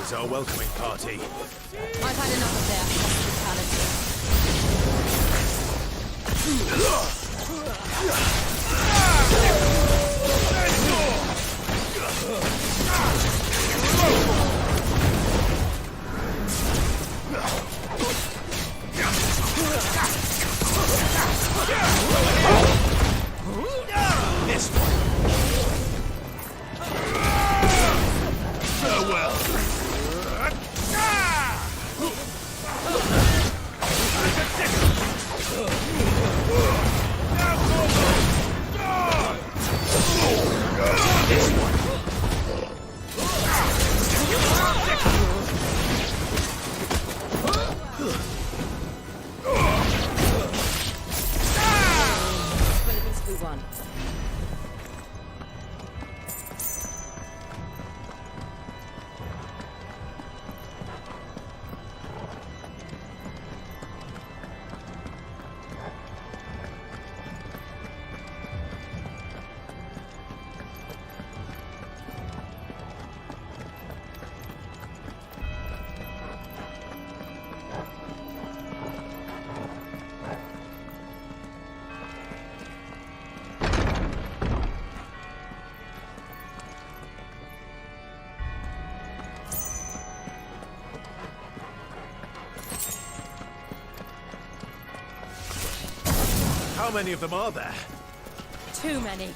[SPEAKER 6] Here's our welcoming party.
[SPEAKER 12] I've had enough of their hospitality.
[SPEAKER 6] This one. Farewell. How many of them are there?
[SPEAKER 12] Too many.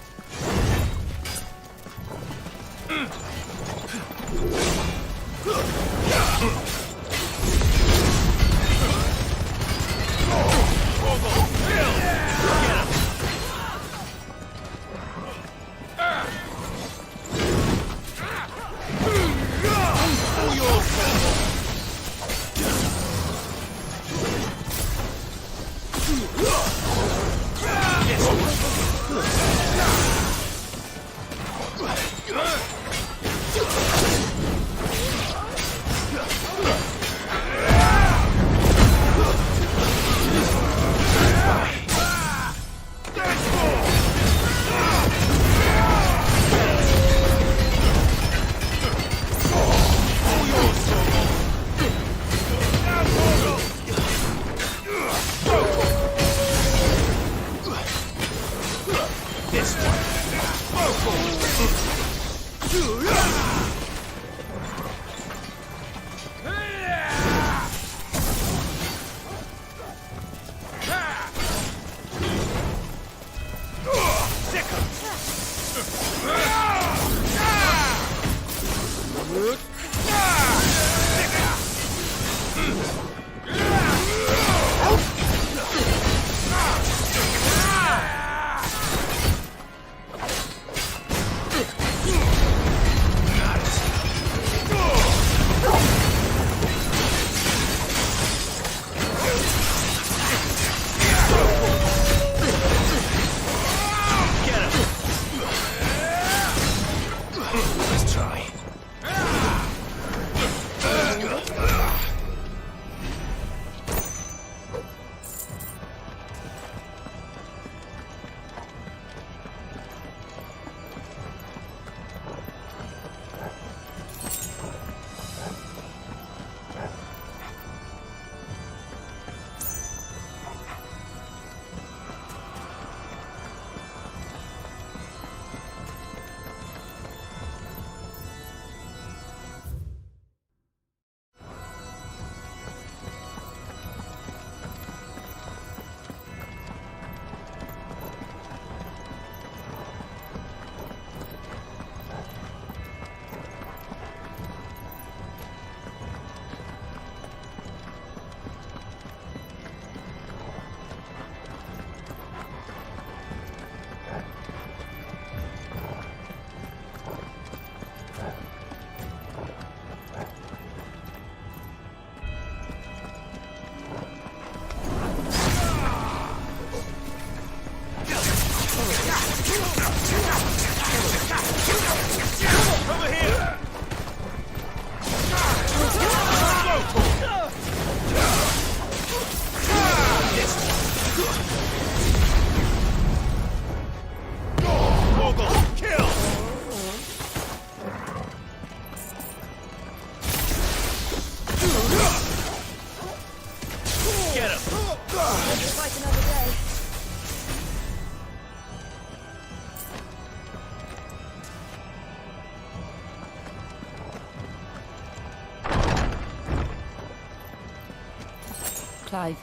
[SPEAKER 1] Clive,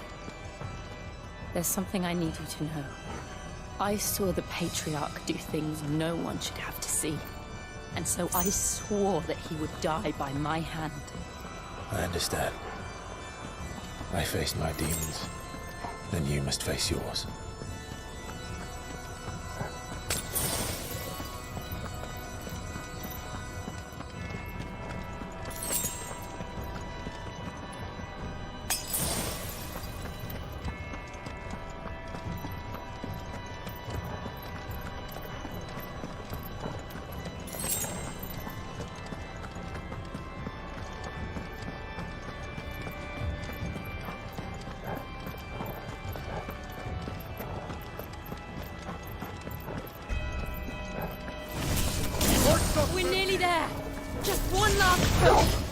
[SPEAKER 1] there's something I need you to know. I saw the Patriarch do things no one should have to see. And so I swore that he would die by my hand.
[SPEAKER 3] I understand. I faced my demons. Then you must face yours.
[SPEAKER 12] We're nearly there. Just one last push.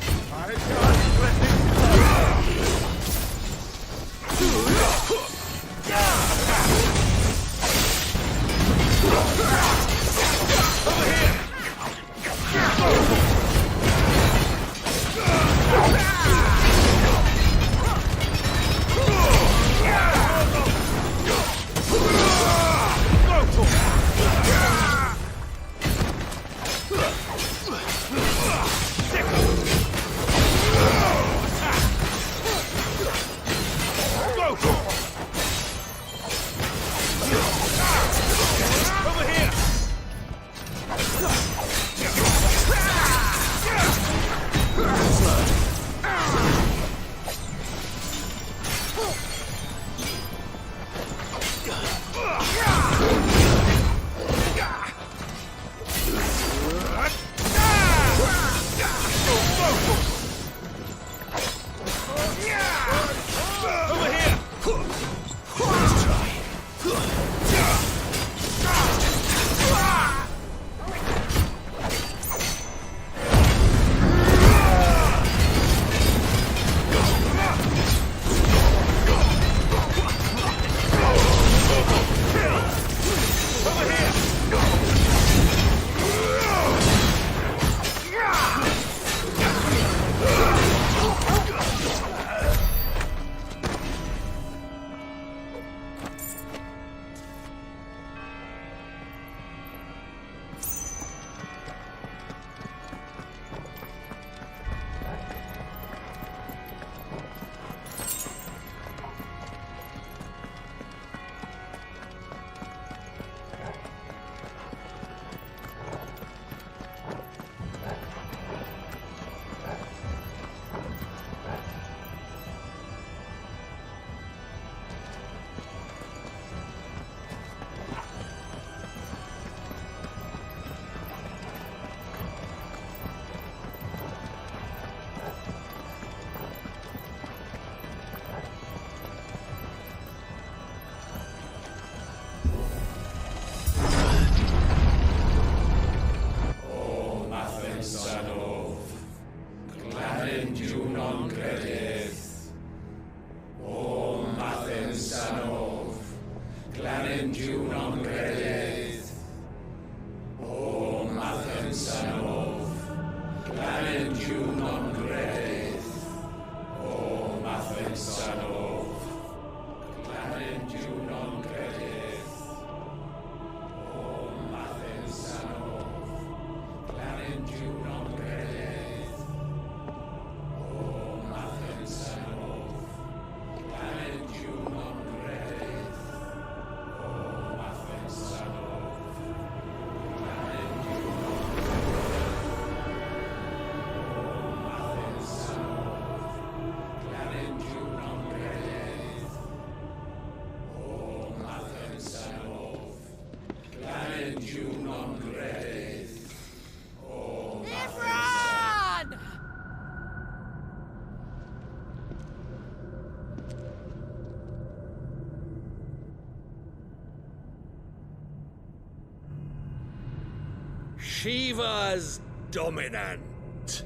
[SPEAKER 13] Shiva's dominant.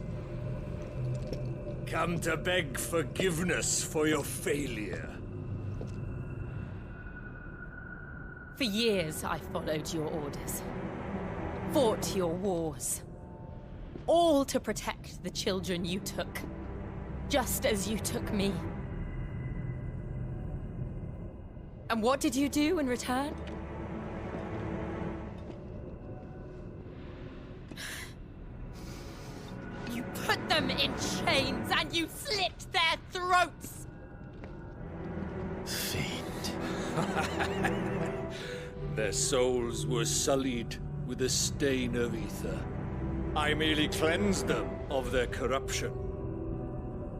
[SPEAKER 13] Come to beg forgiveness for your failure.
[SPEAKER 1] For years, I followed your orders. Fought your wars. All to protect the children you took. Just as you took me.
[SPEAKER 12] And what did you do in return? You put them in chains and you slit their throats!
[SPEAKER 3] Fiend.
[SPEAKER 13] Their souls were sullied with a stain of ether. I merely cleansed them of their corruption.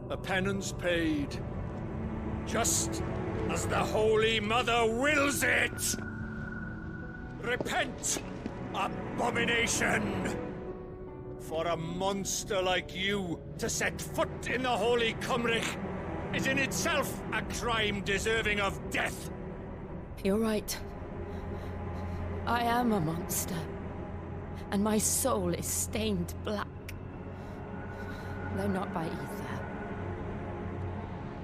[SPEAKER 13] A penance paid, just as the Holy Mother wills it! Repent, abomination! For a monster like you to set foot in the Holy Cymric is in itself a crime deserving of death.
[SPEAKER 1] You're right. I am a monster. And my soul is stained black. Though not by ether.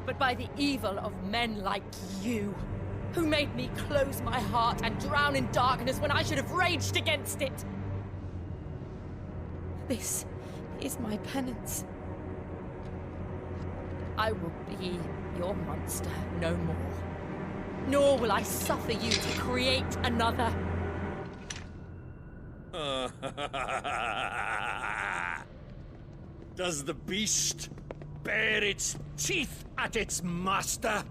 [SPEAKER 12] But by the evil of men like you, who made me close my heart and drown in darkness when I should have raged against it.
[SPEAKER 1] This is my penance.
[SPEAKER 12] I will be your monster no more. Nor will I suffer you to create another.
[SPEAKER 13] Does the beast bare its teeth at its master?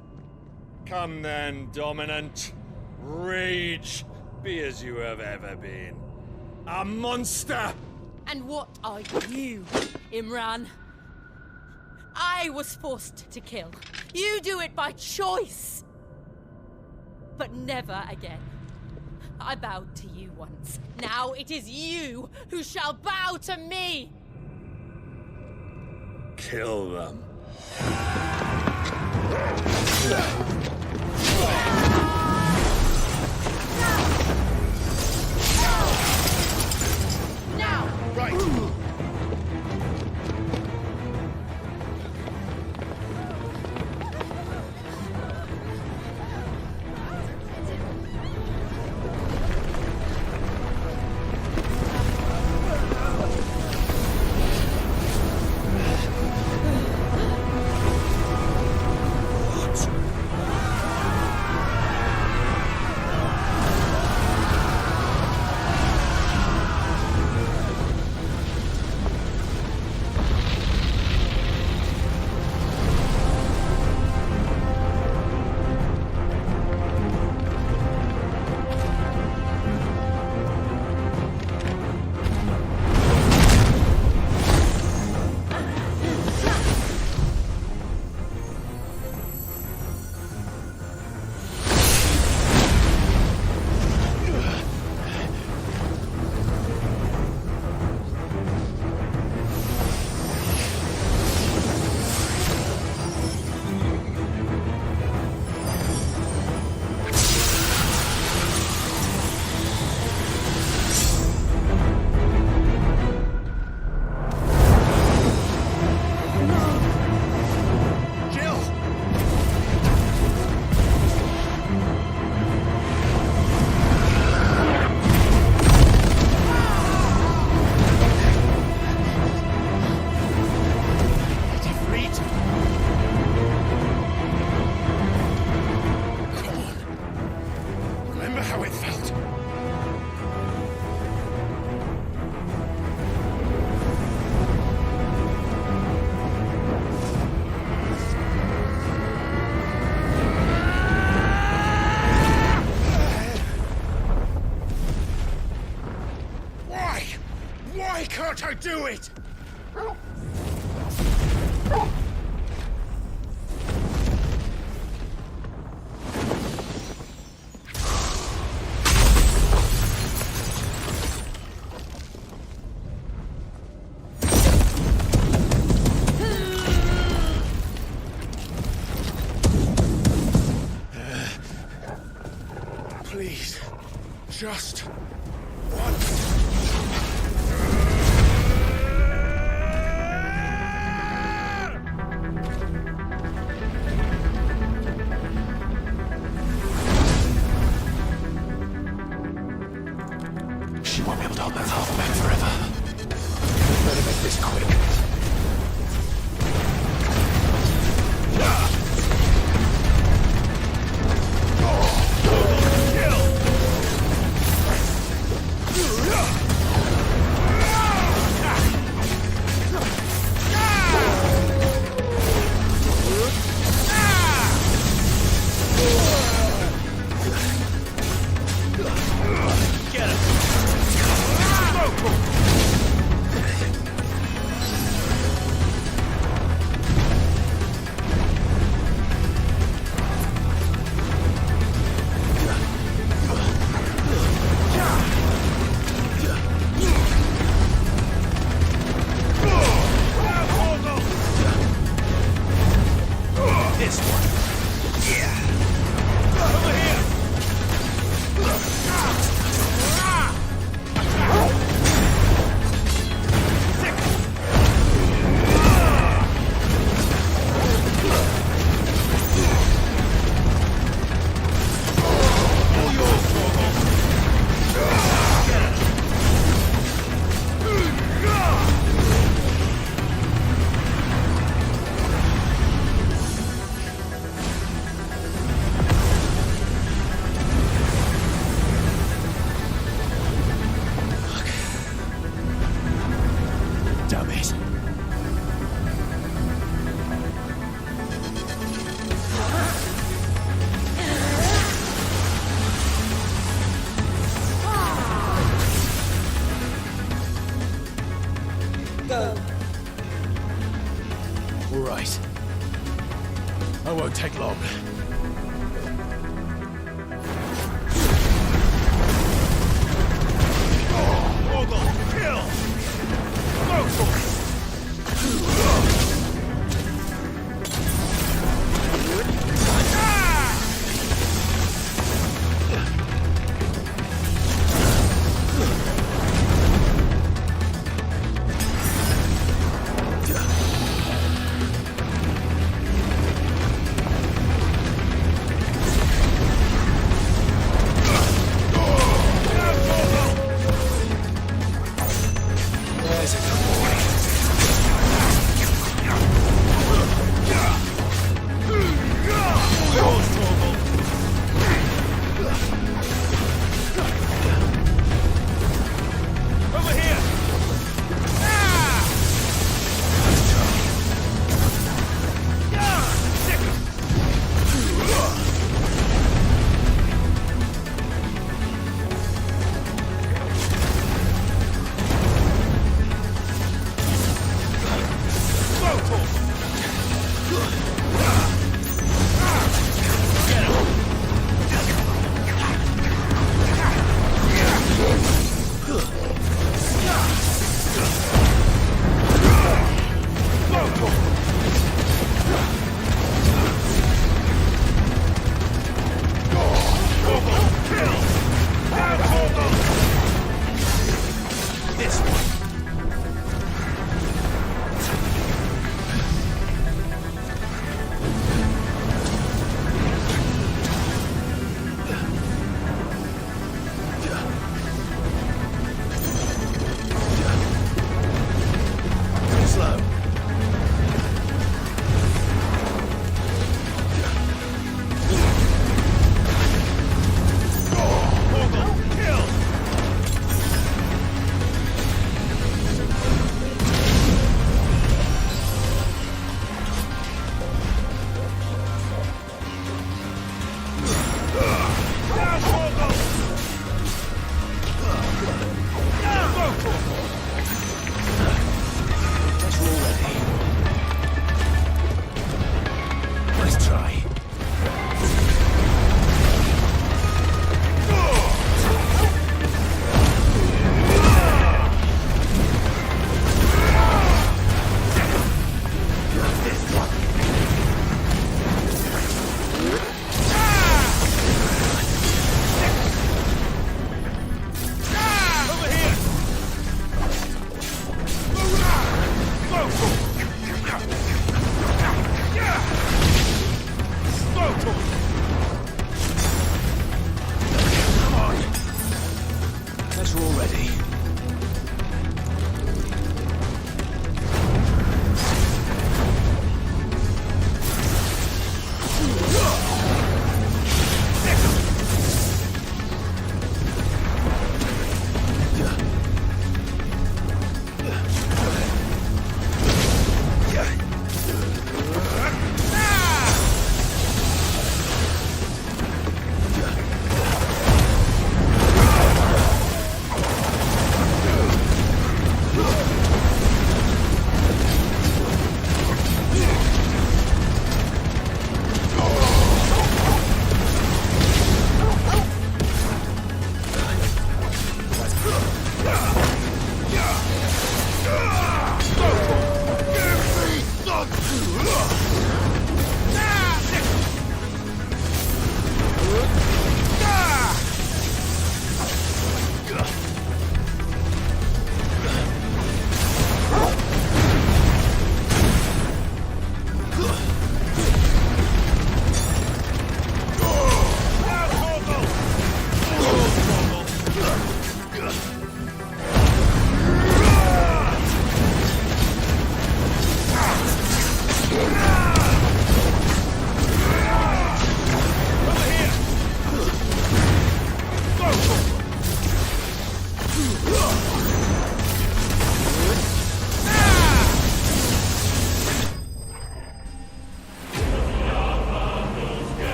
[SPEAKER 13] Come then, Dominant. Rage, be as you have ever been. A monster!
[SPEAKER 12] And what are you, Imran? I was forced to kill. You do it by choice. But never again. I bowed to you once. Now it is you who shall bow to me!
[SPEAKER 13] Kill them.
[SPEAKER 12] Now!
[SPEAKER 5] Right!
[SPEAKER 13] Why can't I do it? Please, just once.
[SPEAKER 3] it.
[SPEAKER 11] Go.
[SPEAKER 3] All right. I won't take long.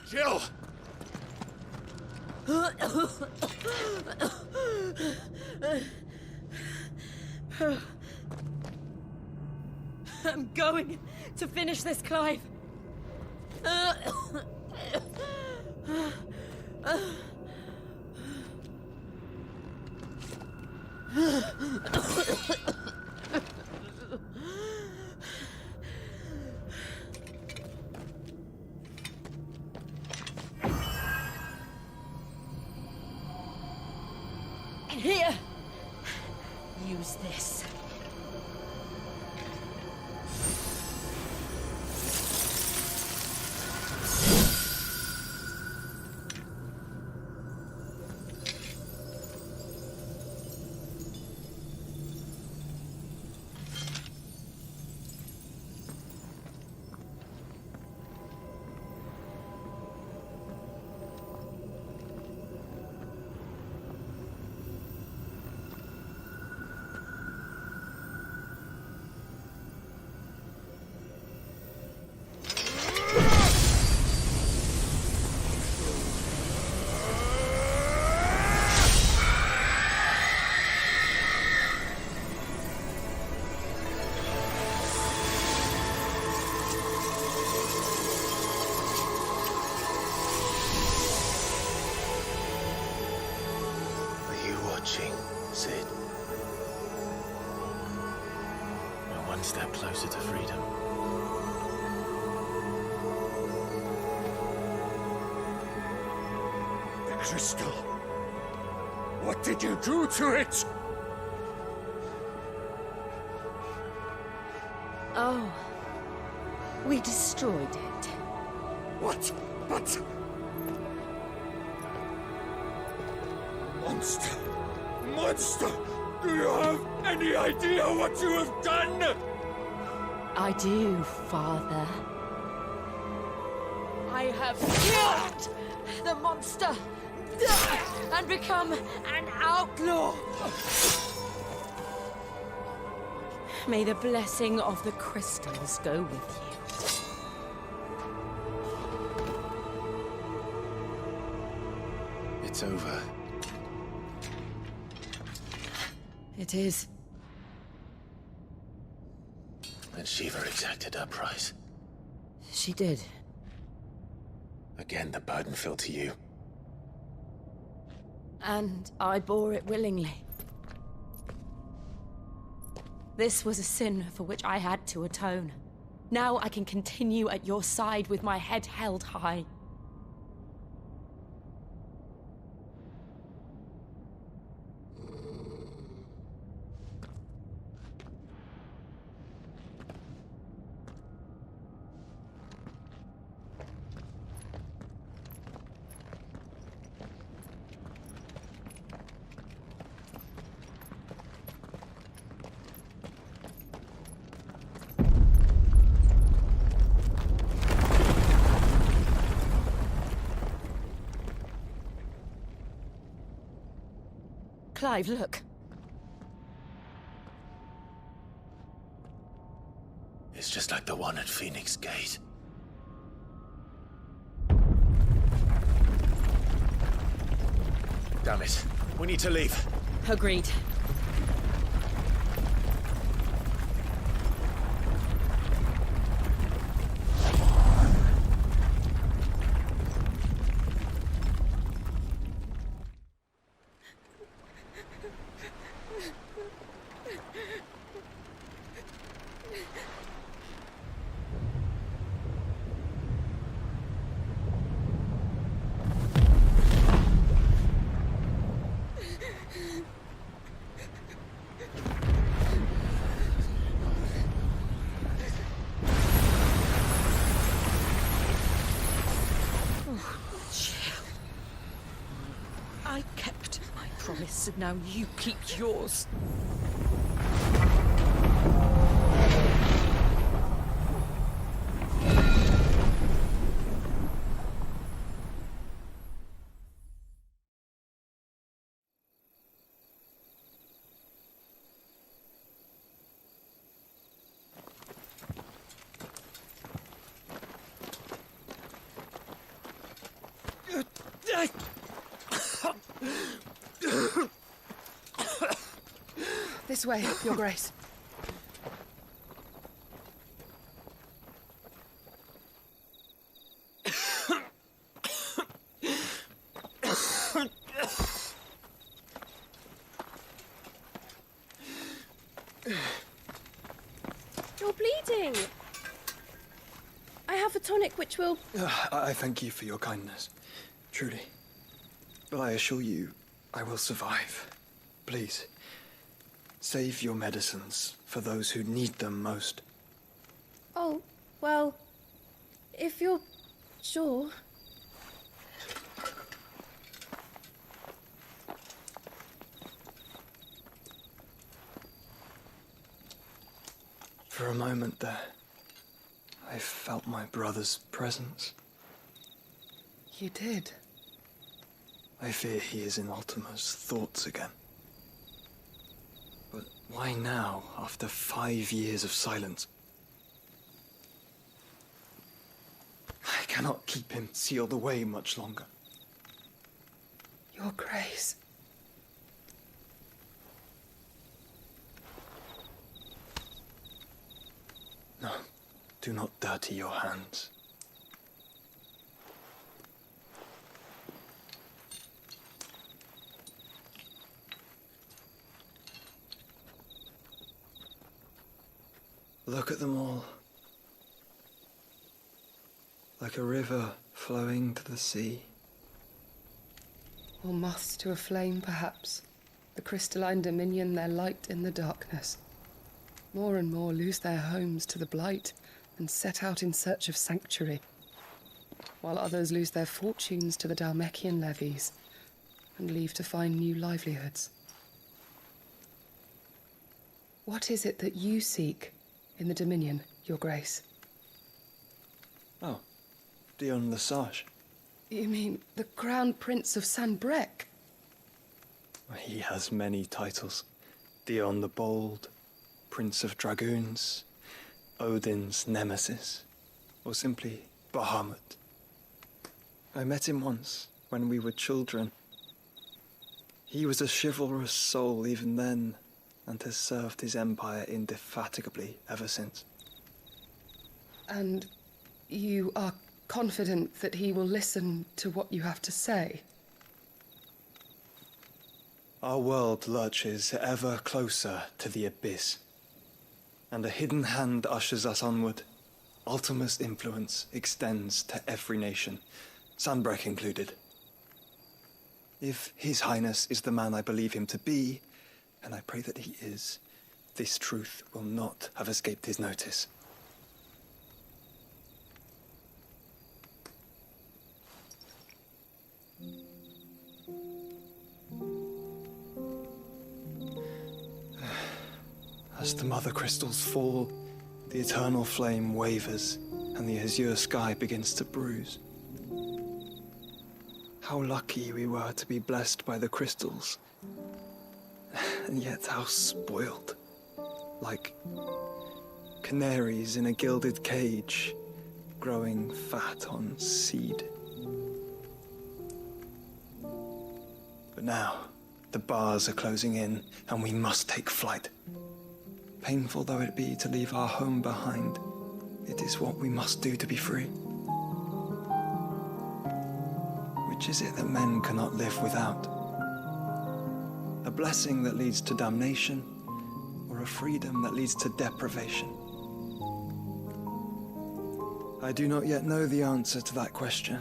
[SPEAKER 13] Jill!
[SPEAKER 12] I'm going to finish this, Clive. Here, use this.
[SPEAKER 3] Sid. We're one step closer to freedom.
[SPEAKER 13] The crystal. What did you do to it?
[SPEAKER 12] Oh, we destroyed it.
[SPEAKER 13] What? But... Monster! Monster! Do you have any idea what you have done?
[SPEAKER 12] I do, Father. I have killed the monster and become an outlaw. May the blessing of the crystals go with you.
[SPEAKER 3] It's over.
[SPEAKER 1] It is.
[SPEAKER 3] And Shiva exacted her price.
[SPEAKER 1] She did.
[SPEAKER 3] Again, the burden fell to you.
[SPEAKER 1] And I bore it willingly. This was a sin for which I had to atone. Now I can continue at your side with my head held high. Clive, look.
[SPEAKER 3] It's just like the one at Phoenix Gate. Damn it. We need to leave.
[SPEAKER 1] Agreed.
[SPEAKER 11] I kept my promise, and now you keep yours.
[SPEAKER 14] This way, Your Grace.
[SPEAKER 15] You're bleeding. I have a tonic which will...
[SPEAKER 16] I thank you for your kindness, truly. But I assure you, I will survive. Please, save your medicines for those who need them most.
[SPEAKER 15] Oh, well, if you're sure...
[SPEAKER 16] For a moment there, I felt my brother's presence.
[SPEAKER 14] You did?
[SPEAKER 16] I fear he is in Ultima's thoughts again. But why now, after 5 years of silence? I cannot keep him sealed away much longer.
[SPEAKER 14] Your Grace.
[SPEAKER 16] No, do not dirty your hands. Look at them all. Like a river flowing to the sea.
[SPEAKER 14] Or moths to a flame, perhaps. The crystalline dominion, their light in the darkness. More and more lose their homes to the blight and set out in search of sanctuary, while others lose their fortunes to the Dhalmekian levies and leave to find new livelihoods. What is it that you seek in the Dominion, Your Grace?
[SPEAKER 16] Oh, Dion Lesage.
[SPEAKER 14] You mean the Crown Prince of Sanbreque?
[SPEAKER 16] He has many titles. Dion the Bold, Prince of Dragoons, Odin's Nemesis, or simply Bahamut. I met him once, when we were children. He was a chivalrous soul even then, and has served his empire indefatigably ever since.
[SPEAKER 14] And you are confident that he will listen to what you have to say?
[SPEAKER 16] Our world lurches ever closer to the abyss, and a hidden hand ushers us onward. Ultima's influence extends to every nation, Sanbreque included. If His Highness is the man I believe him to be, and I pray that he is, this truth will not have escaped his notice. As the mother crystals fall, the eternal flame wavers, and the azure sky begins to bruise. How lucky we were to be blessed by the crystals, and yet how spoiled. Like canaries in a gilded cage, growing fat on seed. But now, the bars are closing in, and we must take flight. Painful though it be to leave our home behind, it is what we must do to be free. Which is it that men cannot live without? A blessing that leads to damnation, or a freedom that leads to deprivation? I do not yet know the answer to that question.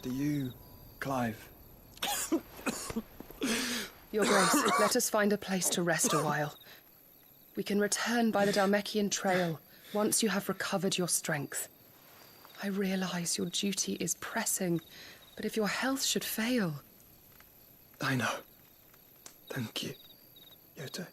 [SPEAKER 16] Do you, Clive?
[SPEAKER 14] Your Grace, let us find a place to rest a while. We can return by the Dhalmekian trail once you have recovered your strength. I realize your duty is pressing, but if your health should fail...
[SPEAKER 16] I know. Thank you, Yote.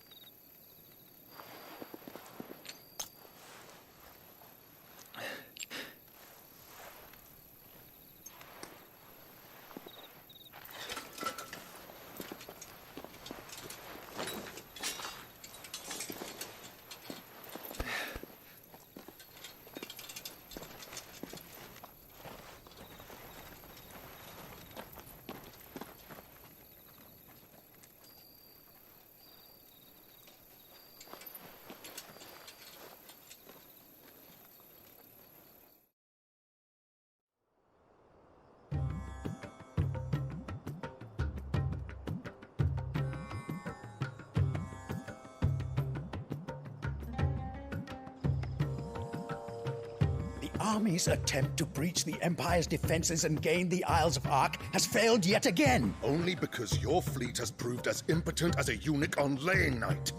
[SPEAKER 17] army's attempt to breach the Empire's defenses and gain the Isles of Ark has failed yet again.
[SPEAKER 5] Only because your fleet has proved as impotent as a eunuch on laying night.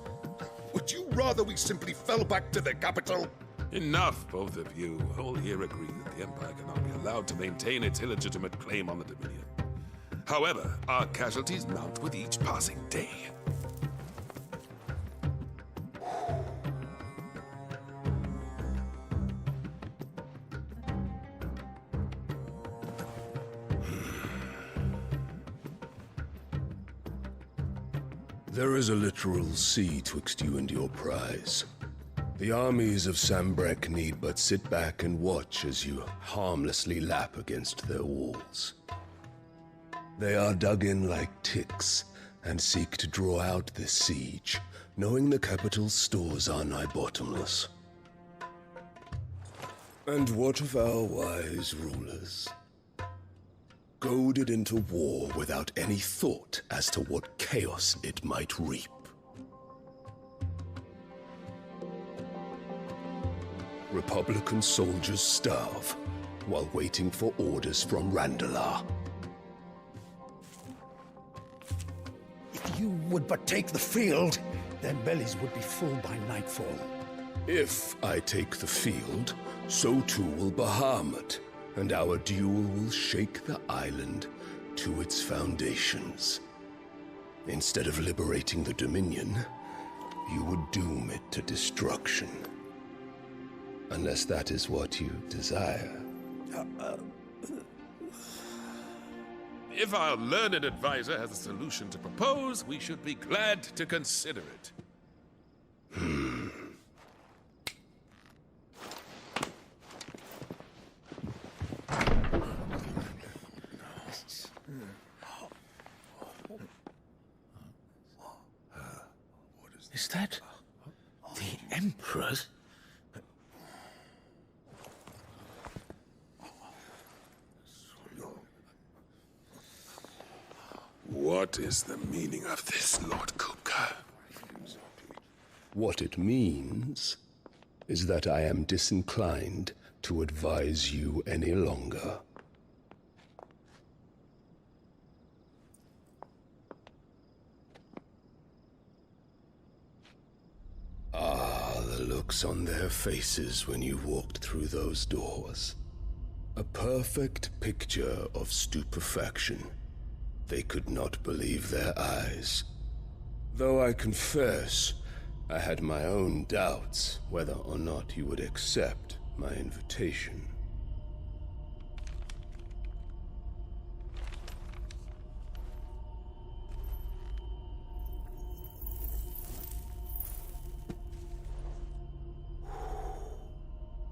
[SPEAKER 5] Would you rather we simply fell back to the capital?
[SPEAKER 18] Enough, both of you. All here agree that the Empire cannot be allowed to maintain its illegitimate claim on the Dominion. However, our casualties mount with each passing day.
[SPEAKER 19] There is a literal sea twixt you and your prize. The armies of Sambrek need but sit back and watch as you harmlessly lap against their walls. They are dug in like ticks and seek to draw out this siege, knowing the capital's stores are nigh bottomless. And what of our wise rulers? Goaded into war without any thought as to what chaos it might reap. Republican soldiers starve while waiting for orders from Randalar.
[SPEAKER 17] If you would but take the field, their bellies would be full by nightfall.
[SPEAKER 19] If I take the field, so too will Bahamut, and our duel will shake the island to its foundations. Instead of liberating the Dominion, you would doom it to destruction. Unless that is what you desire.
[SPEAKER 18] If our learned advisor has a solution to propose, we should be glad to consider it.
[SPEAKER 3] Is that the Emperor's?
[SPEAKER 18] What is the meaning of this, Lord Kupka?
[SPEAKER 19] What it means is that I am disinclined to advise you any longer. Ah, the looks on their faces when you walked through those doors. A perfect picture of stupefaction. They could not believe their eyes. Though I confess, I had my own doubts whether or not you would accept my invitation.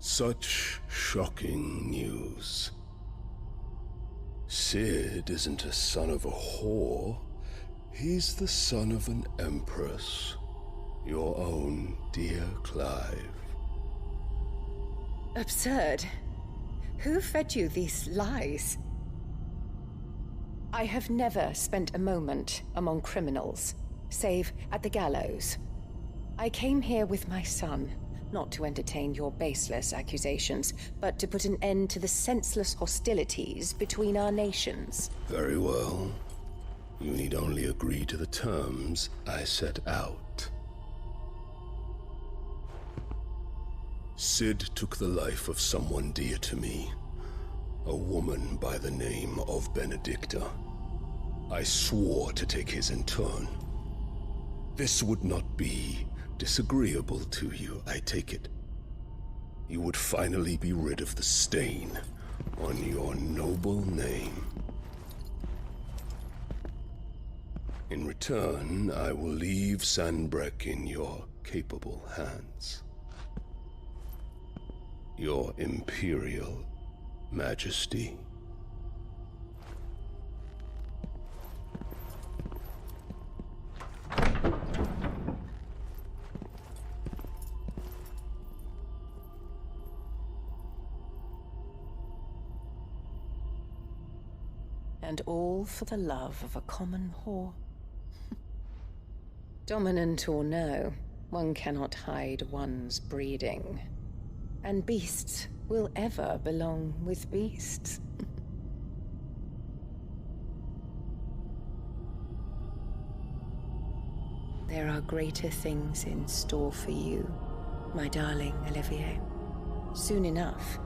[SPEAKER 19] Such shocking news. Sid isn't a son of a whore. He's the son of an empress. Your own dear Clive.
[SPEAKER 20] Absurd. Who fed you these lies? I have never spent a moment among criminals, save at the gallows. I came here with my son, not to entertain your baseless accusations, but to put an end to the senseless hostilities between our nations.
[SPEAKER 19] Very well. You need only agree to the terms I set out. Sid took the life of someone dear to me, a woman by the name of Benedicta. I swore to take his in turn. This would not be disagreeable to you, I take it. You would finally be rid of the stain on your noble name. In return, I will leave Sanbreque in your capable hands. Your Imperial Majesty.
[SPEAKER 20] And all for the love of a common whore. Dominant or no, one cannot hide one's breeding. And beasts will ever belong with beasts. There are greater things in store for you, my darling Olivier. Soon enough,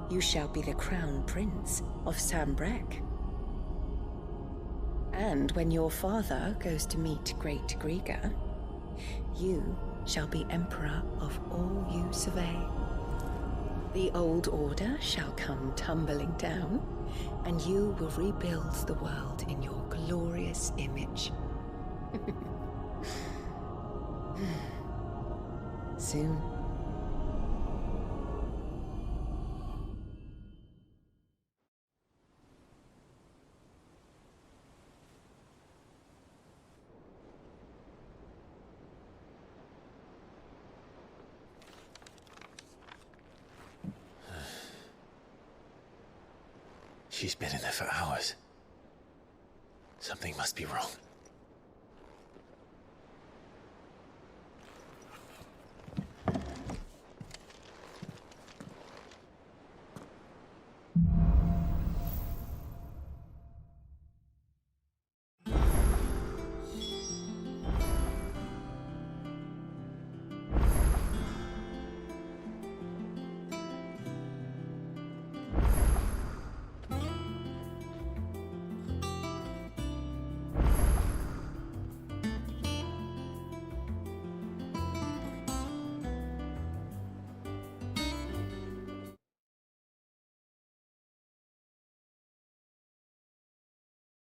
[SPEAKER 20] you shall be the crown prince of Sambrec. And when your father goes to meet Great Griga, you shall be emperor of all you survey. The old order shall come tumbling down, and you will rebuild the world in your glorious image. Soon.
[SPEAKER 3] She's been in there for hours. Something must be wrong.